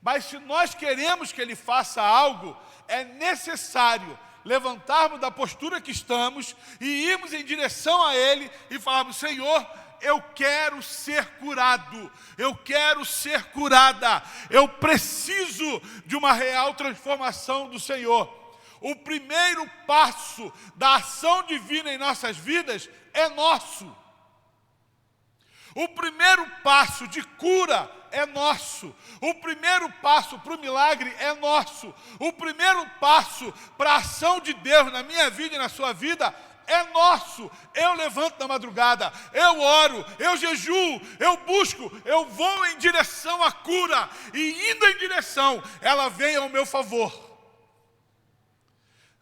Mas se nós queremos que Ele faça algo, é necessário levantarmos da postura que estamos e irmos em direção a Ele e falarmos: Senhor, eu quero ser curado, eu quero ser curada, eu preciso de uma real transformação do Senhor. O primeiro passo da ação divina em nossas vidas é nosso. O primeiro passo de cura é nosso. O primeiro passo para o milagre é nosso. O primeiro passo para a ação de Deus na minha vida e na sua vida é nosso. Eu levanto na madrugada, eu oro, eu jejuo, eu busco, eu vou em direção à cura. E indo em direção, ela vem ao meu favor.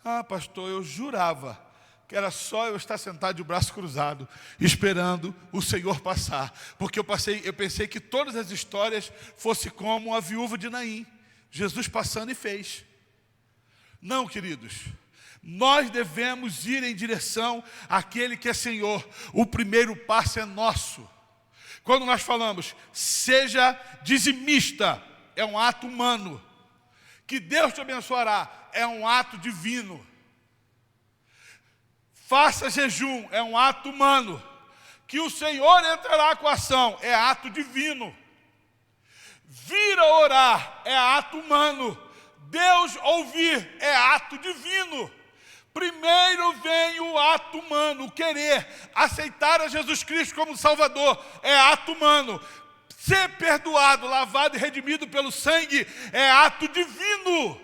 Ah, pastor, eu jurava que era só eu estar sentado de braço cruzado, esperando o Senhor passar. Porque eu pensei que todas as histórias fossem como a viúva de Naim. Jesus passando e fez. Não, queridos. Nós devemos ir em direção àquele que é Senhor. O primeiro passo é nosso. Quando nós falamos, seja dizimista, é um ato humano. Que Deus te abençoará, é um ato divino. Faça jejum, é um ato humano. Que o Senhor entrará com a ação, é ato divino. Vir a orar, é ato humano. Deus ouvir, é ato divino. Primeiro vem o ato humano, o querer. Aceitar a Jesus Cristo como Salvador, é ato humano. Ser perdoado, lavado e redimido pelo sangue, é ato divino.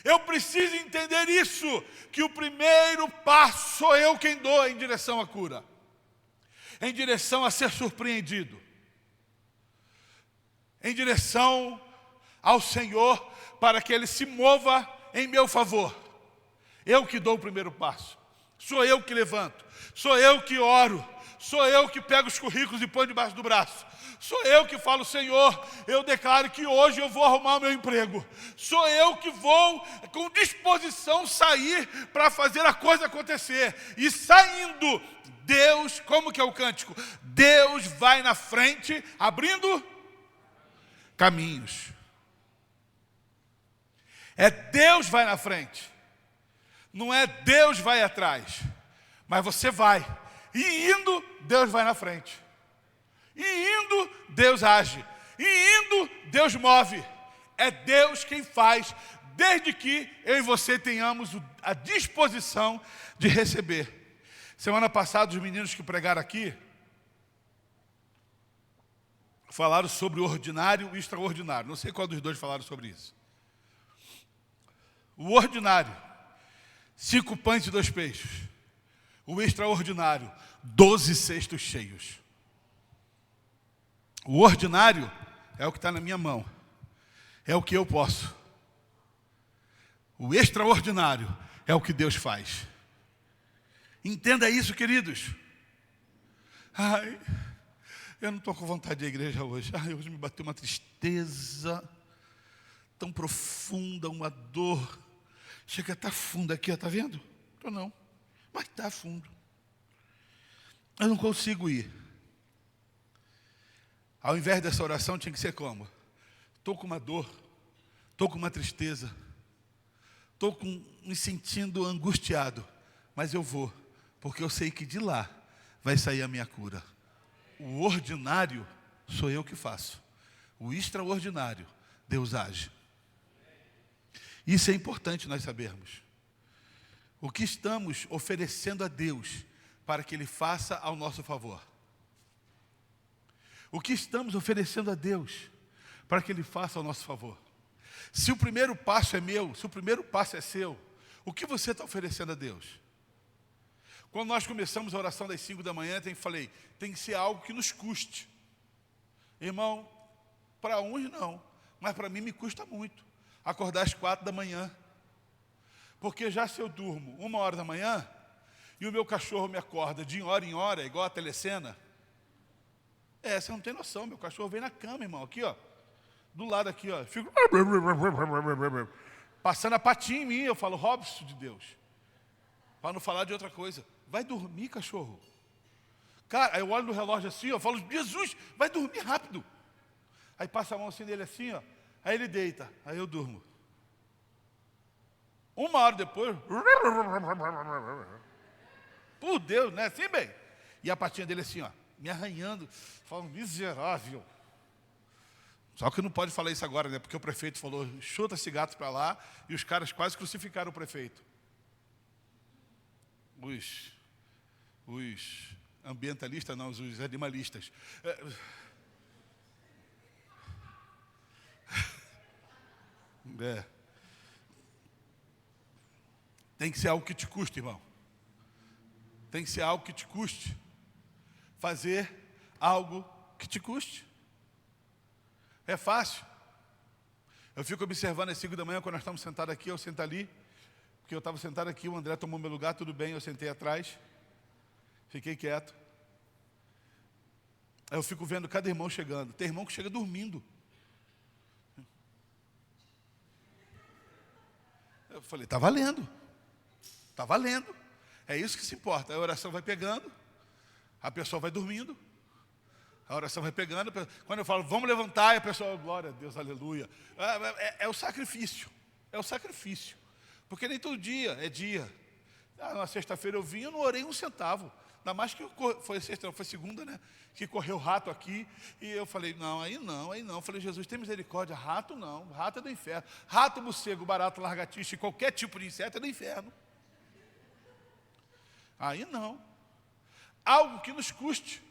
Eu preciso entender isso, que o primeiro passo sou eu quem dou em direção à cura, em direção a ser surpreendido, em direção ao Senhor, para que Ele se mova em meu favor. Eu que dou o primeiro passo, sou eu que levanto, sou eu que oro, sou eu que pego os currículos e põe debaixo do braço. Sou eu que falo: Senhor, eu declaro que hoje eu vou arrumar o meu emprego. Sou eu que vou com disposição sair para fazer a coisa acontecer. E saindo, Deus, como que é o cântico? Deus vai na frente, abrindo caminhos. É Deus vai na frente. Não é Deus vai atrás. Mas você vai. E indo, Deus vai na frente. E indo, Deus age. E indo, Deus move. É Deus quem faz, desde que eu e você tenhamos a disposição de receber. Semana passada, os meninos que pregaram aqui falaram sobre o ordinário e o extraordinário. Não sei qual dos dois falaram sobre isso. O ordinário, 5 pães e 2 peixes. O extraordinário, 12 cestos cheios. O ordinário é o que está na minha mão. É o que eu posso. O extraordinário é o que Deus faz. Entenda isso, queridos. Ai, eu não estou com vontade de ir à igreja hoje. Ai, hoje me bateu uma tristeza tão profunda, uma dor. Chega a estar fundo aqui, está vendo? Estou não, mas está fundo. Eu não consigo ir. Ao invés dessa oração tinha que ser como? Estou com uma dor, estou com uma tristeza, estou me sentindo angustiado, mas eu vou, porque eu sei que de lá vai sair a minha cura. O ordinário sou eu que faço. O extraordinário, Deus age. Isso é importante nós sabermos. O que estamos oferecendo a Deus para que Ele faça ao nosso favor. O que estamos oferecendo a Deus para que Ele faça ao nosso favor. Se o primeiro passo é meu, se o primeiro passo é seu, o que você está oferecendo a Deus? Quando nós começamos a oração das 5 da manhã, falei, tem que ser algo que nos custe. Irmão, para uns não, mas para mim me custa muito acordar às 4 da manhã. Porque já se eu durmo 1 hora da manhã e o meu cachorro me acorda de hora em hora, igual a telecena, você não tem noção, meu cachorro vem na cama, irmão, aqui, ó, do lado aqui, ó, fico... passando a patinha em mim. Eu falo, Robson de Deus, para não falar de outra coisa. Vai dormir, cachorro. Cara, aí eu olho no relógio assim, eu falo, Jesus, vai dormir rápido. Aí passa a mão assim dele assim, ó. Aí ele deita, aí eu durmo. 1 hora depois, por Deus, né? Assim bem. E a patinha dele assim, ó, me arranhando. Falo, miserável. Só que não pode falar isso agora, né? Porque o prefeito falou, chuta esse gato para lá. E os caras quase crucificaram o prefeito. Os ambientalistas, não, os animalistas. Tem que ser algo que te custe, irmão. Tem que ser algo que te custe. Fazer algo que te custe. É fácil. Eu fico observando às 5 da manhã, quando nós estamos sentados aqui, eu sento ali. Porque eu estava sentado aqui, o André tomou meu lugar, tudo bem, eu sentei atrás. Fiquei quieto. Aí eu fico vendo cada irmão chegando. Tem irmão que chega dormindo. Eu falei, está valendo. Está valendo. É isso que se importa. A oração vai pegando, a pessoa vai dormindo. A oração vai pegando. Quando eu falo, vamos levantar, e a pessoa, glória a Deus, aleluia. É o sacrifício. É o sacrifício. Porque nem todo dia é dia. Na sexta-feira eu vim, eu não orei 1 centavo. Ainda mais que foi sexta, não, foi segunda, né? Que correu rato aqui. E eu falei, não. Eu falei, Jesus, tem misericórdia. Rato não, rato é do inferno. Rato, morcego, barato, lagartixa e qualquer tipo de inseto é do inferno. Aí não. Algo que nos custe.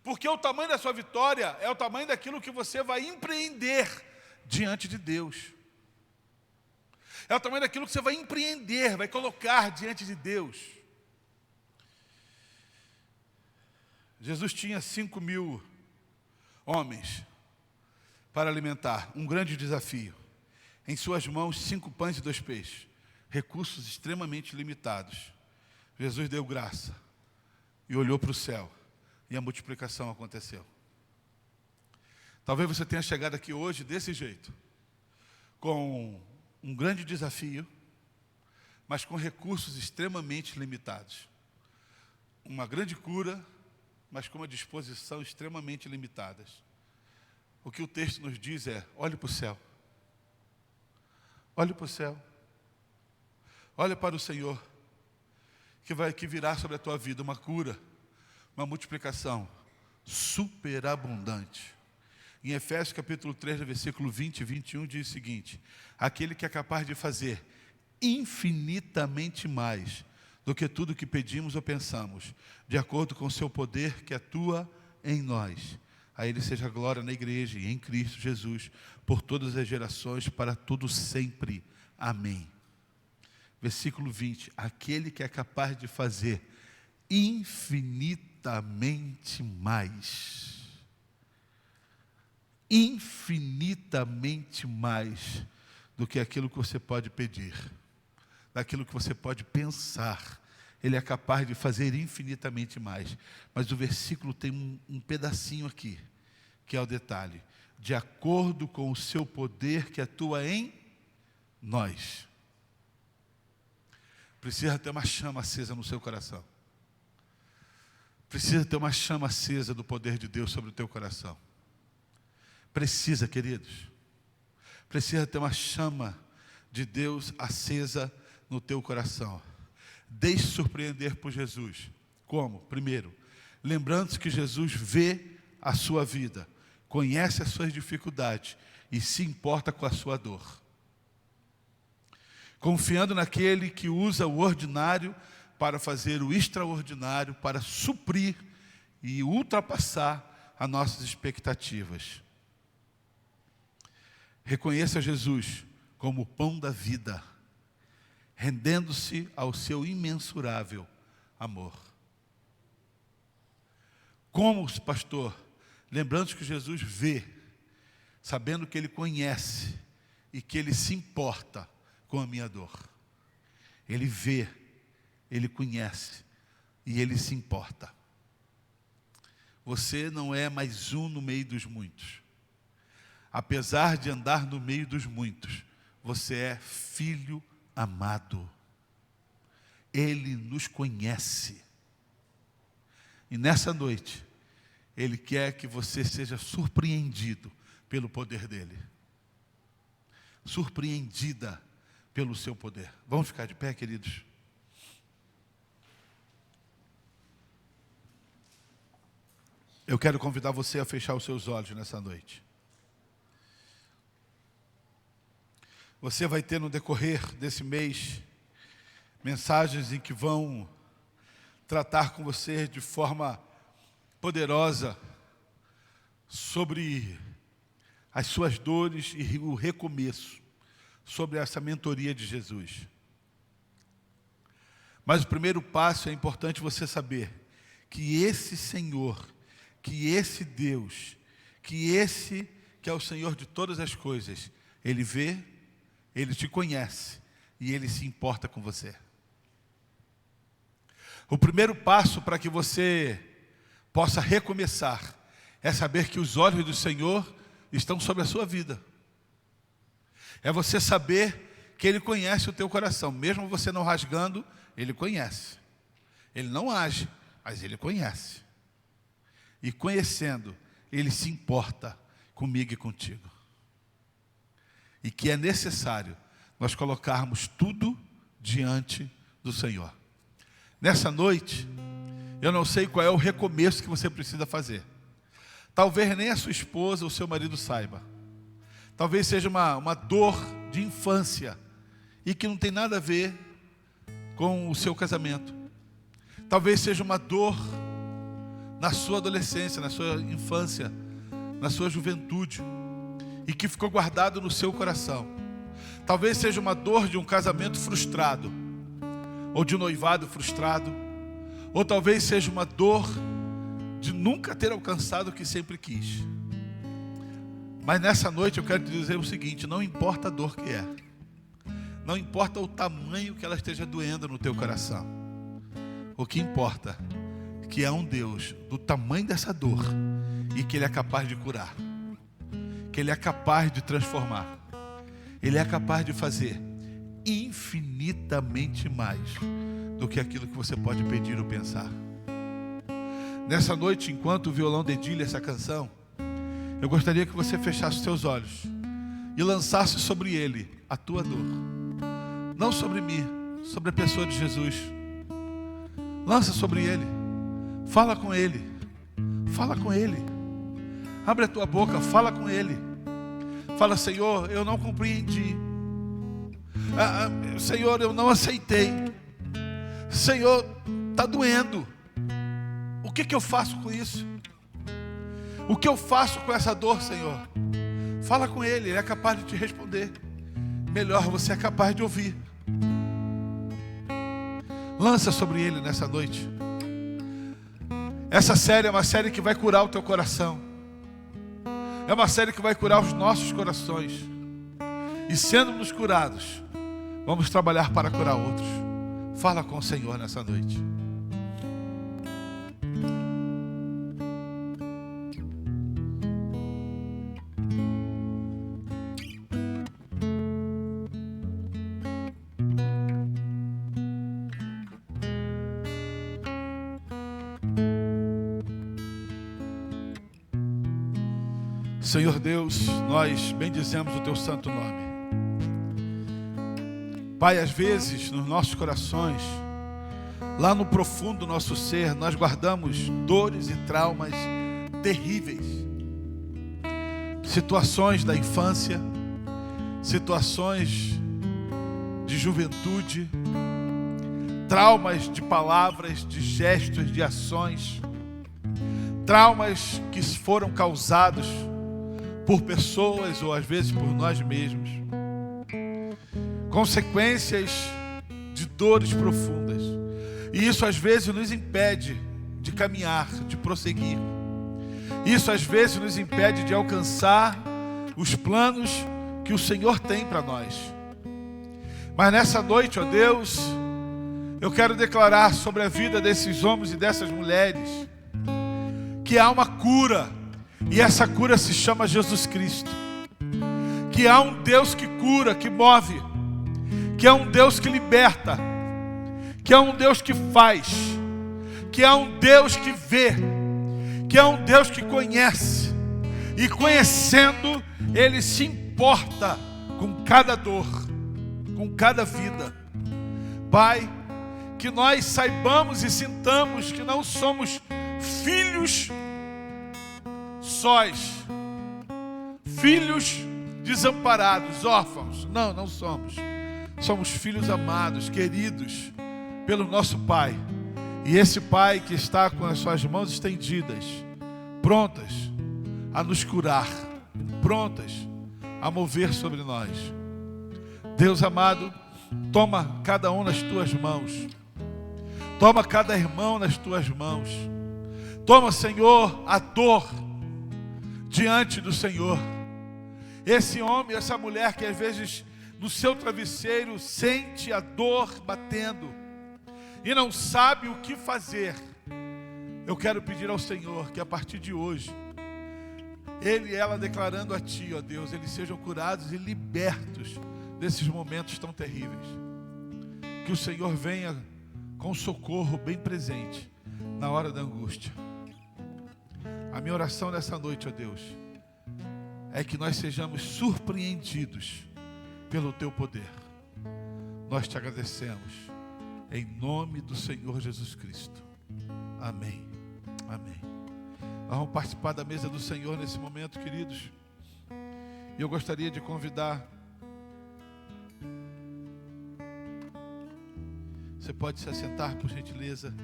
Porque o tamanho da sua vitória é o tamanho daquilo que você vai empreender diante de Deus. É o tamanho daquilo que você vai empreender, vai colocar diante de Deus. Jesus tinha 5.000 homens para alimentar, um grande desafio. Em suas mãos, 5 pães e 2 peixes, recursos extremamente limitados. Jesus deu graça e olhou para o céu e a multiplicação aconteceu. Talvez você tenha chegado aqui hoje desse jeito, com um grande desafio, mas com recursos extremamente limitados. Uma grande cura, mas com uma disposição extremamente limitadas. O que o texto nos diz é, olhe para o céu. Olhe para o céu. Olhe para o Senhor, que virá sobre a tua vida uma cura, uma multiplicação superabundante. Em Efésios capítulo 3, versículo 20 e 21, diz o seguinte, aquele que é capaz de fazer infinitamente mais do que tudo que pedimos ou pensamos, de acordo com o seu poder que atua em nós. A Ele seja glória na igreja e em Cristo Jesus, por todas as gerações, para tudo sempre. Amém. Versículo 20, aquele que é capaz de fazer infinitamente mais. Infinitamente mais do que aquilo que você pode pedir, daquilo que você pode pensar. Ele é capaz de fazer infinitamente mais. Mas o versículo tem um pedacinho aqui, que é o detalhe. De acordo com o seu poder que atua em nós. Precisa ter uma chama acesa no seu coração. Precisa ter uma chama acesa do poder de Deus sobre o teu coração. Precisa, queridos. Precisa ter uma chama de Deus acesa no teu coração. Deixe surpreender por Jesus. Como? Primeiro, lembrando-se que Jesus vê a sua vida, conhece as suas dificuldades e se importa com a sua dor. Confiando naquele que usa o ordinário para fazer o extraordinário, para suprir e ultrapassar as nossas expectativas. Reconheça Jesus como o pão da vida, rendendo-se ao seu imensurável amor. Como, pastor? Lembrando que Jesus vê, sabendo que Ele conhece e que Ele se importa com a minha dor. Ele vê, Ele conhece e Ele se importa. Você não é mais um no meio dos muitos. Apesar de andar no meio dos muitos, você é filho amado. Ele nos conhece. E nessa noite, Ele quer que você seja surpreendido pelo poder dEle. Surpreendida pelo seu poder. Vamos ficar de pé, queridos? Eu quero convidar você a fechar os seus olhos nessa noite. Você vai ter no decorrer desse mês mensagens em que vão tratar com você de forma poderosa sobre as suas dores e o recomeço, sobre essa mentoria de Jesus. Mas o primeiro passo é importante você saber que esse Senhor, que esse Deus, que esse que é o Senhor de todas as coisas, Ele vê, Ele te conhece e Ele se importa com você. O primeiro passo para que você possa recomeçar é saber que os olhos do Senhor estão sobre a sua vida. É você saber que Ele conhece o teu coração, mesmo você não rasgando, Ele conhece. Ele não age, mas Ele conhece. E conhecendo, Ele se importa comigo e contigo. E que é necessário nós colocarmos tudo diante do Senhor. Nessa noite, eu não sei qual é o recomeço que você precisa fazer. Talvez nem a sua esposa ou seu marido saiba. Talvez seja uma dor de infância e que não tem nada a ver com o seu casamento. Talvez seja uma dor na sua adolescência, na sua infância, na sua juventude e que ficou guardado no seu coração. Talvez seja uma dor de um casamento frustrado ou de um noivado frustrado, ou talvez seja uma dor de nunca ter alcançado o que sempre quis. Mas nessa noite eu quero te dizer o seguinte: não importa a dor que é, não importa o tamanho que ela esteja doendo no teu coração, o que importa é que há um Deus do tamanho dessa dor e que Ele é capaz de curar, que Ele é capaz de transformar, Ele é capaz de fazer infinitamente mais do que aquilo que você pode pedir ou pensar. Nessa noite, enquanto o violão dedilha essa canção, eu gostaria que você fechasse os seus olhos e lançasse sobre Ele a tua dor. Não sobre mim, sobre a pessoa de Jesus. Lança sobre Ele. Fala com Ele. Fala com Ele. Abre a tua boca, fala com Ele. Fala: Senhor, eu não compreendi. Senhor, eu não aceitei. Senhor, está doendo. O que eu faço com isso? O que eu faço com essa dor, Senhor? Fala com Ele, Ele é capaz de te responder. Melhor, você é capaz de ouvir. Lança sobre Ele nessa noite. Essa série é uma série que vai curar o teu coração. É uma série que vai curar os nossos corações. E sendo-nos curados, vamos trabalhar para curar outros. Fala com o Senhor nessa noite. Senhor Deus, nós bendizemos o Teu santo nome. Pai, às vezes nos nossos corações, lá no profundo do nosso ser, nós guardamos dores e traumas terríveis. Situações da infância, situações de juventude, traumas de palavras, de gestos, de ações, traumas que foram causados por pessoas ou às vezes por nós mesmos, consequências de dores profundas, e isso às vezes nos impede de caminhar, de prosseguir. Isso às vezes nos impede de alcançar os planos que o Senhor tem para nós. Mas nessa noite, ó Deus, eu quero declarar sobre a vida desses homens e dessas mulheres que há uma cura. E essa cura se chama Jesus Cristo. que há um Deus que cura, que move, que há um Deus que liberta, que há um Deus que faz, que há um Deus que vê, que há um Deus que conhece, e conhecendo, Ele se importa com cada dor, com cada vida. Pai, que nós saibamos e sintamos que não somos filhos sós, filhos desamparados, órfãos. Não, não somos. Somos filhos amados, queridos pelo nosso Pai. E esse Pai que está com as suas mãos estendidas, prontas a nos curar, prontas a mover sobre nós. Deus amado, toma cada um nas tuas mãos. Toma cada irmão nas tuas mãos. Toma, Senhor, a dor diante do Senhor. Esse homem, essa mulher que às vezes no seu travesseiro sente a dor batendo e não sabe o que fazer. Eu quero pedir ao Senhor que a partir de hoje, Ele e ela declarando a Ti, ó Deus, eles sejam curados e libertos desses momentos tão terríveis. Que o Senhor venha com socorro bem presente na hora da angústia. A minha oração nessa noite, ó Deus, é que nós sejamos surpreendidos pelo Teu poder. Nós Te agradecemos em nome do Senhor Jesus Cristo. Amém. Amém. Nós vamos participar da mesa do Senhor nesse momento, queridos. E eu gostaria de convidar. Você pode se assentar, por gentileza.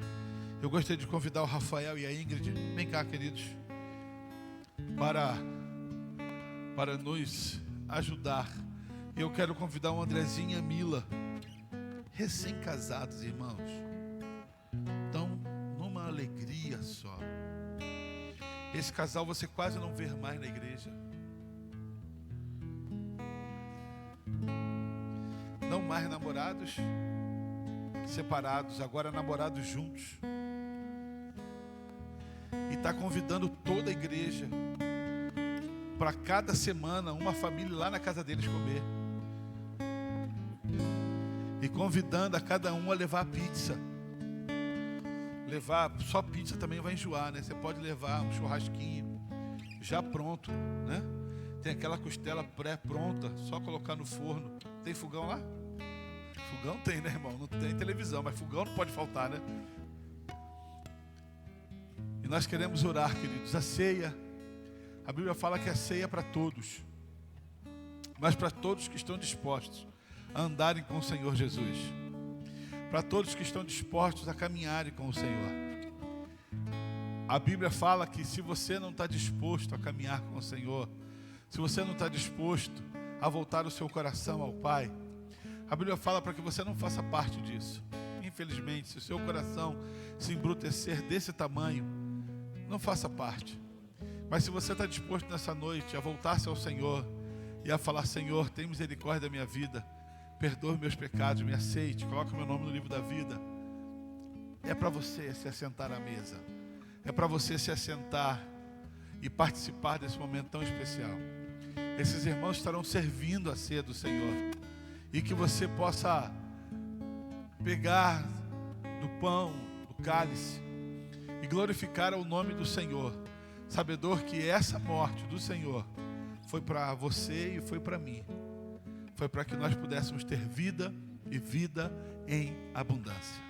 Eu gostaria de convidar o Rafael e a Ingrid. Vem cá, queridos. Para nos ajudar. Eu quero convidar o Andrezinho e a Mila. Recém-casados, irmãos. Estão numa alegria só. Esse casal você quase não vê mais na igreja. Não mais namorados separados, agora namorados juntos. E está convidando toda a igreja para cada semana uma família lá na casa deles comer. E convidando a cada um a levar pizza. Levar, só pizza também vai enjoar, né? Você pode levar um churrasquinho já pronto, né? Tem aquela costela pré-pronta, só colocar no forno. Tem fogão lá? Fogão tem, né, irmão? Não tem televisão, mas fogão não pode faltar, né? E nós queremos orar, queridos. A ceia, a Bíblia fala que a ceia é para todos, mas para todos que estão dispostos a andarem com o Senhor Jesus, para todos que estão dispostos a caminharem com o Senhor. A Bíblia fala que se você não está disposto a caminhar com o Senhor, se você não está disposto a voltar o seu coração ao Pai, a Bíblia fala para que você não faça parte disso. Infelizmente, se o seu coração se embrutecer desse tamanho, não faça parte. Mas se você está disposto nessa noite a voltar-se ao Senhor e a falar: Senhor, tem misericórdia da minha vida, perdoe meus pecados, me aceite, coloque meu nome no livro da vida. É para você se assentar à mesa. É para você se assentar e participar desse momento tão especial. Esses irmãos estarão servindo a ceia do Senhor. E que você possa pegar do pão, do cálice, e glorificar o nome do Senhor, sabedor que essa morte do Senhor foi para você e foi para mim. Foi para que nós pudéssemos ter vida e vida em abundância.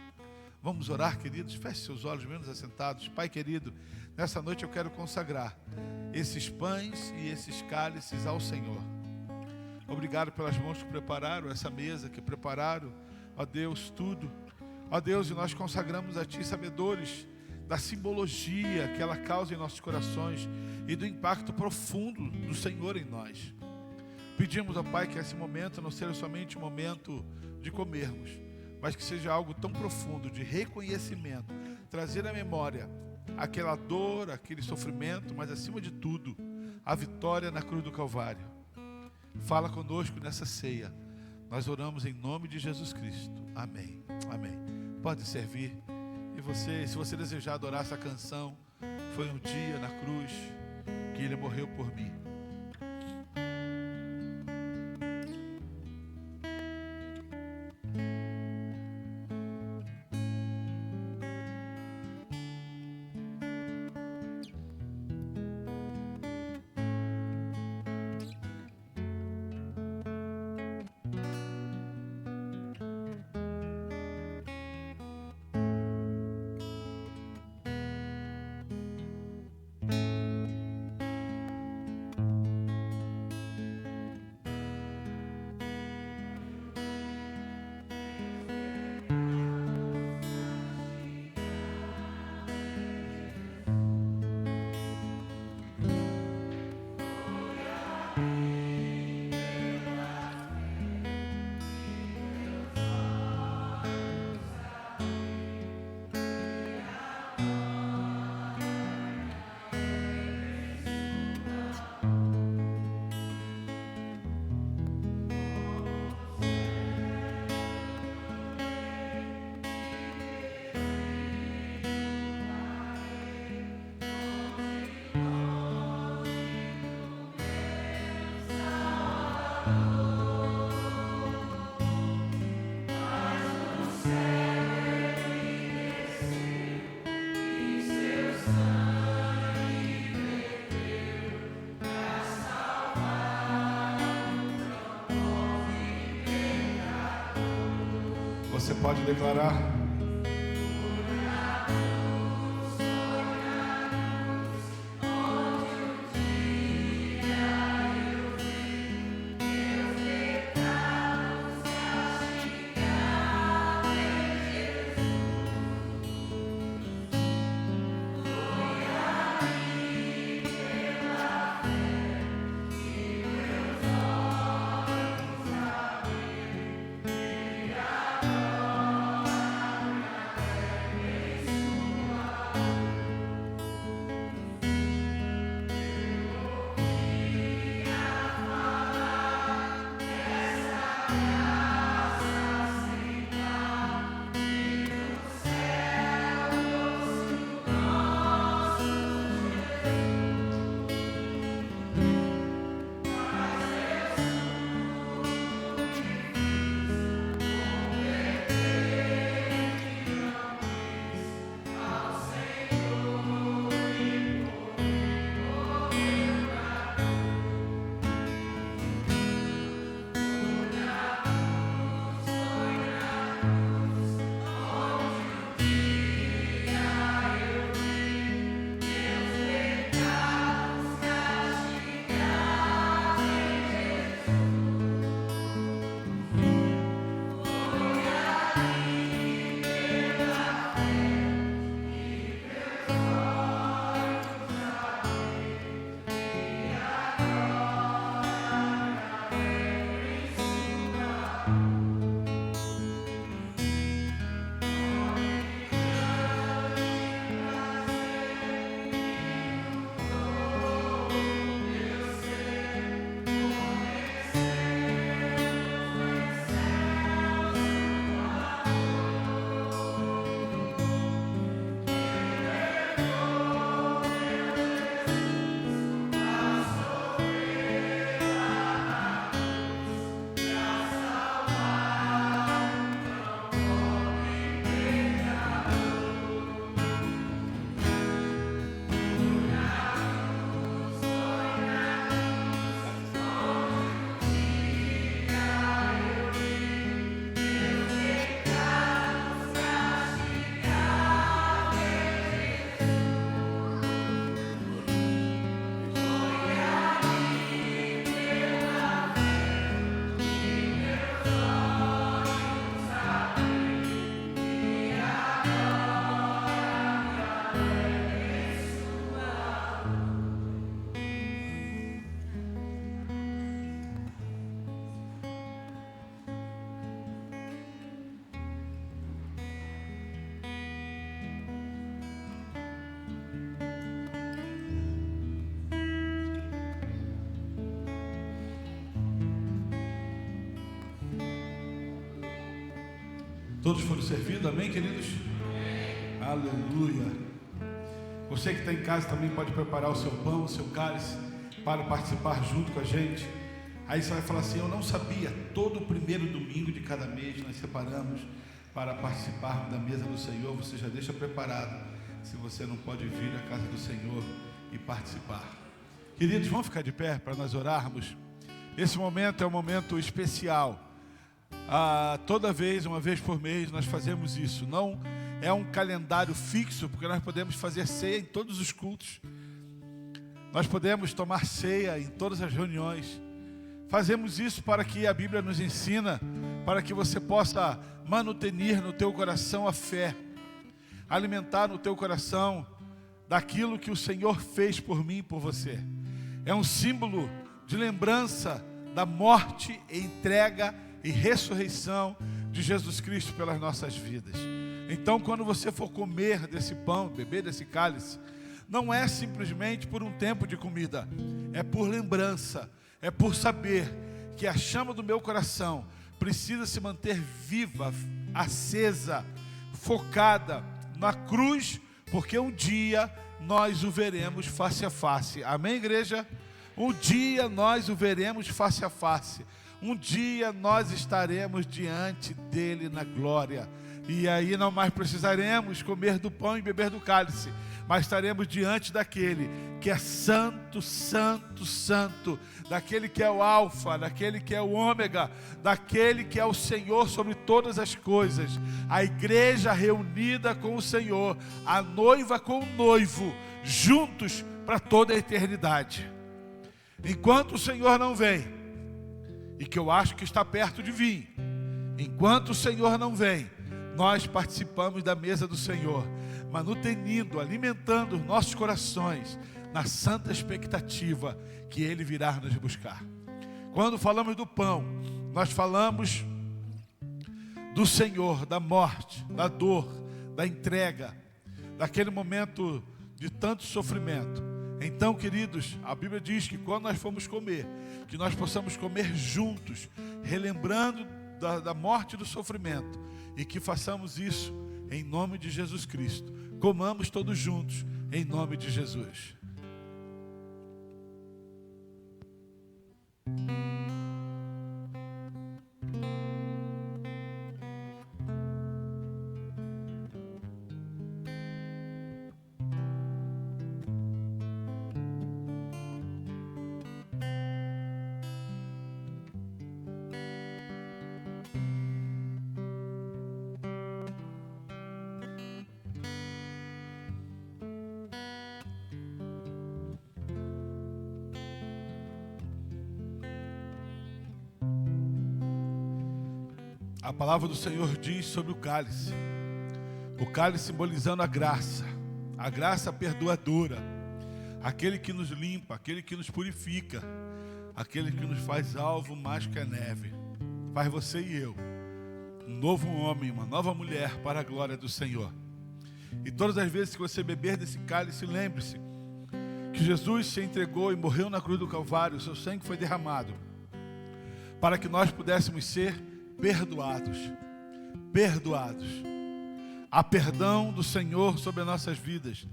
Vamos orar, queridos? Feche seus olhos, menos assentados. Pai querido, nessa noite eu quero consagrar esses pães e esses cálices ao Senhor. Obrigado pelas mãos que prepararam essa mesa, que prepararam, ó Deus, tudo. Ó Deus, e nós consagramos a Ti, sabedores da simbologia que ela causa em nossos corações e do impacto profundo do Senhor em nós. Pedimos, ó Pai, que esse momento não seja somente um momento de comermos, mas que seja algo tão profundo de reconhecimento, trazer à memória aquela dor, aquele sofrimento, mas acima de tudo, a vitória na cruz do Calvário. Fala conosco nessa ceia. Nós oramos em nome de Jesus Cristo. Amém. Amém. Pode servir. E você, se você desejar adorar essa canção, foi um dia na cruz que Ele morreu por mim. pode declarar. Todos foram servidos, amém, queridos? Amém. Aleluia. Você que está em casa também pode preparar o seu pão, o seu cálice, para participar junto com a gente. Aí você vai falar assim: eu não sabia, todo o primeiro domingo de cada mês nós separamos para participar da mesa do Senhor. Você já deixa preparado, se você não pode vir à casa do Senhor e participar. Queridos, vamos ficar de pé para nós orarmos. Esse momento é um momento especial. Toda vez, uma vez por mês, nós fazemos isso. Não é um calendário fixo, porque nós podemos fazer ceia em todos os cultos. Nós podemos tomar ceia em todas as reuniões. Fazemos isso para que a Bíblia nos ensina, para que você possa manutenir no teu coração a fé, alimentar no teu coração daquilo que o Senhor fez por mim e por você. É um símbolo de lembrança da morte, entrega e ressurreição de Jesus Cristo pelas nossas vidas. Então, quando você for comer desse pão, beber desse cálice, não é simplesmente por um tempo de comida, é por lembrança, é por saber que a chama do meu coração precisa se manter viva, acesa, focada na cruz, porque um dia nós o veremos face a face. Amém, igreja? Um dia nós o veremos face a face. Um dia nós estaremos diante dele na glória. E aí não mais precisaremos comer do pão e beber do cálice, mas estaremos diante daquele que é santo, santo, santo, daquele que é o alfa, daquele que é o ômega, daquele que é o Senhor sobre todas as coisas. A igreja reunida com o Senhor, a noiva com o noivo, juntos para toda a eternidade. Enquanto o Senhor não vem, e que eu acho que está perto de vir, enquanto o Senhor não vem, nós participamos da mesa do Senhor, manutenindo, alimentando os nossos corações na santa expectativa que Ele virá nos buscar. Quando falamos do pão, nós falamos do Senhor, da morte, da dor, da entrega, daquele momento de tanto sofrimento. Então, queridos, a Bíblia diz que quando nós formos comer, que nós possamos comer juntos, relembrando da morte e do sofrimento, e que façamos isso em nome de Jesus Cristo. Comamos todos juntos em nome de Jesus. A palavra do Senhor diz sobre o cálice simbolizando a graça perdoadora, aquele que nos limpa, aquele que nos purifica, aquele que nos faz alvo mais que a neve, faz você e eu um novo homem, uma nova mulher para a glória do Senhor. E todas as vezes que você beber desse cálice, lembre-se que Jesus se entregou e morreu na cruz do Calvário, o seu sangue foi derramado para que nós pudéssemos ser perdoados. Há perdão do Senhor sobre as nossas vidas.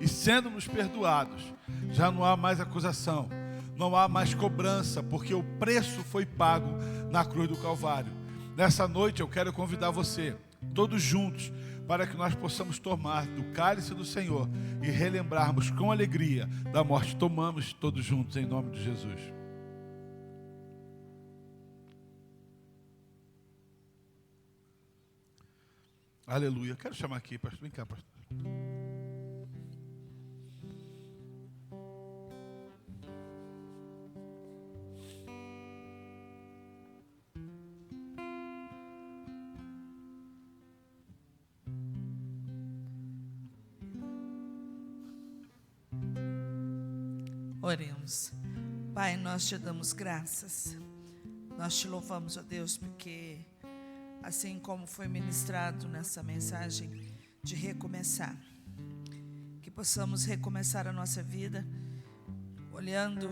E sendo-nos perdoados, já não há mais acusação, não há mais cobrança, porque o preço foi pago na cruz do Calvário. Nessa noite eu quero convidar você, todos juntos, para que nós possamos tomar do cálice do Senhor e relembrarmos com alegria da morte. Tomamos todos juntos em nome de Jesus. Aleluia. Quero chamar aqui, pastor. Vem cá, pastor. Oremos. Pai, nós te damos graças. Nós te louvamos, ó Deus, porque assim como foi ministrado nessa mensagem de recomeçar, que possamos recomeçar a nossa vida olhando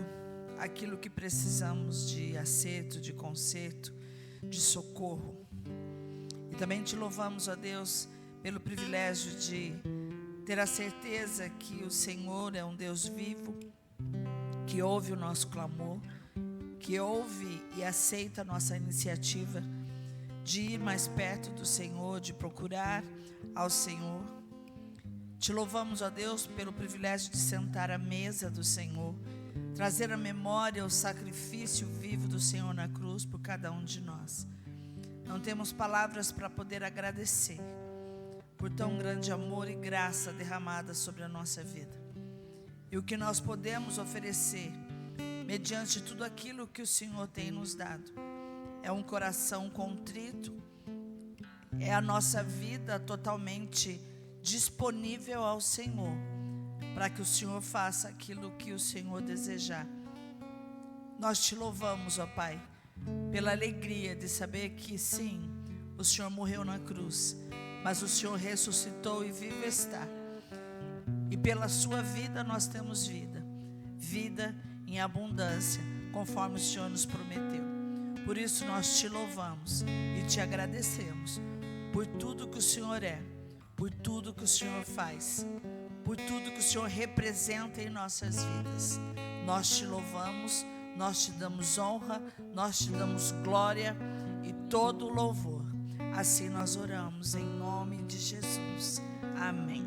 aquilo que precisamos de acerto, de conserto, de socorro. E também te louvamos, ó Deus, pelo privilégio de ter a certeza que o Senhor é um Deus vivo, que ouve o nosso clamor, que ouve e aceita a nossa iniciativa de ir mais perto do Senhor, de procurar ao Senhor. Te louvamos, ó Deus, pelo privilégio de sentar à mesa do Senhor, trazer à memória o sacrifício vivo do Senhor na cruz por cada um de nós. Não temos palavras para poder agradecer por tão grande amor e graça derramada sobre a nossa vida. E o que nós podemos oferecer, mediante tudo aquilo que o Senhor tem nos dado, é um coração contrito, é a nossa vida totalmente disponível ao Senhor, para que o Senhor faça aquilo que o Senhor desejar. Nós te louvamos, ó Pai, pela alegria de saber que sim, o Senhor morreu na cruz, mas o Senhor ressuscitou e vivo está. E pela sua vida nós temos vida, vida em abundância, conforme o Senhor nos prometeu. Por isso nós te louvamos e te agradecemos por tudo que o Senhor é, por tudo que o Senhor faz, por tudo que o Senhor representa em nossas vidas. Nós te louvamos, nós te damos honra, nós te damos glória e todo o louvor. Assim nós oramos em nome de Jesus. Amém.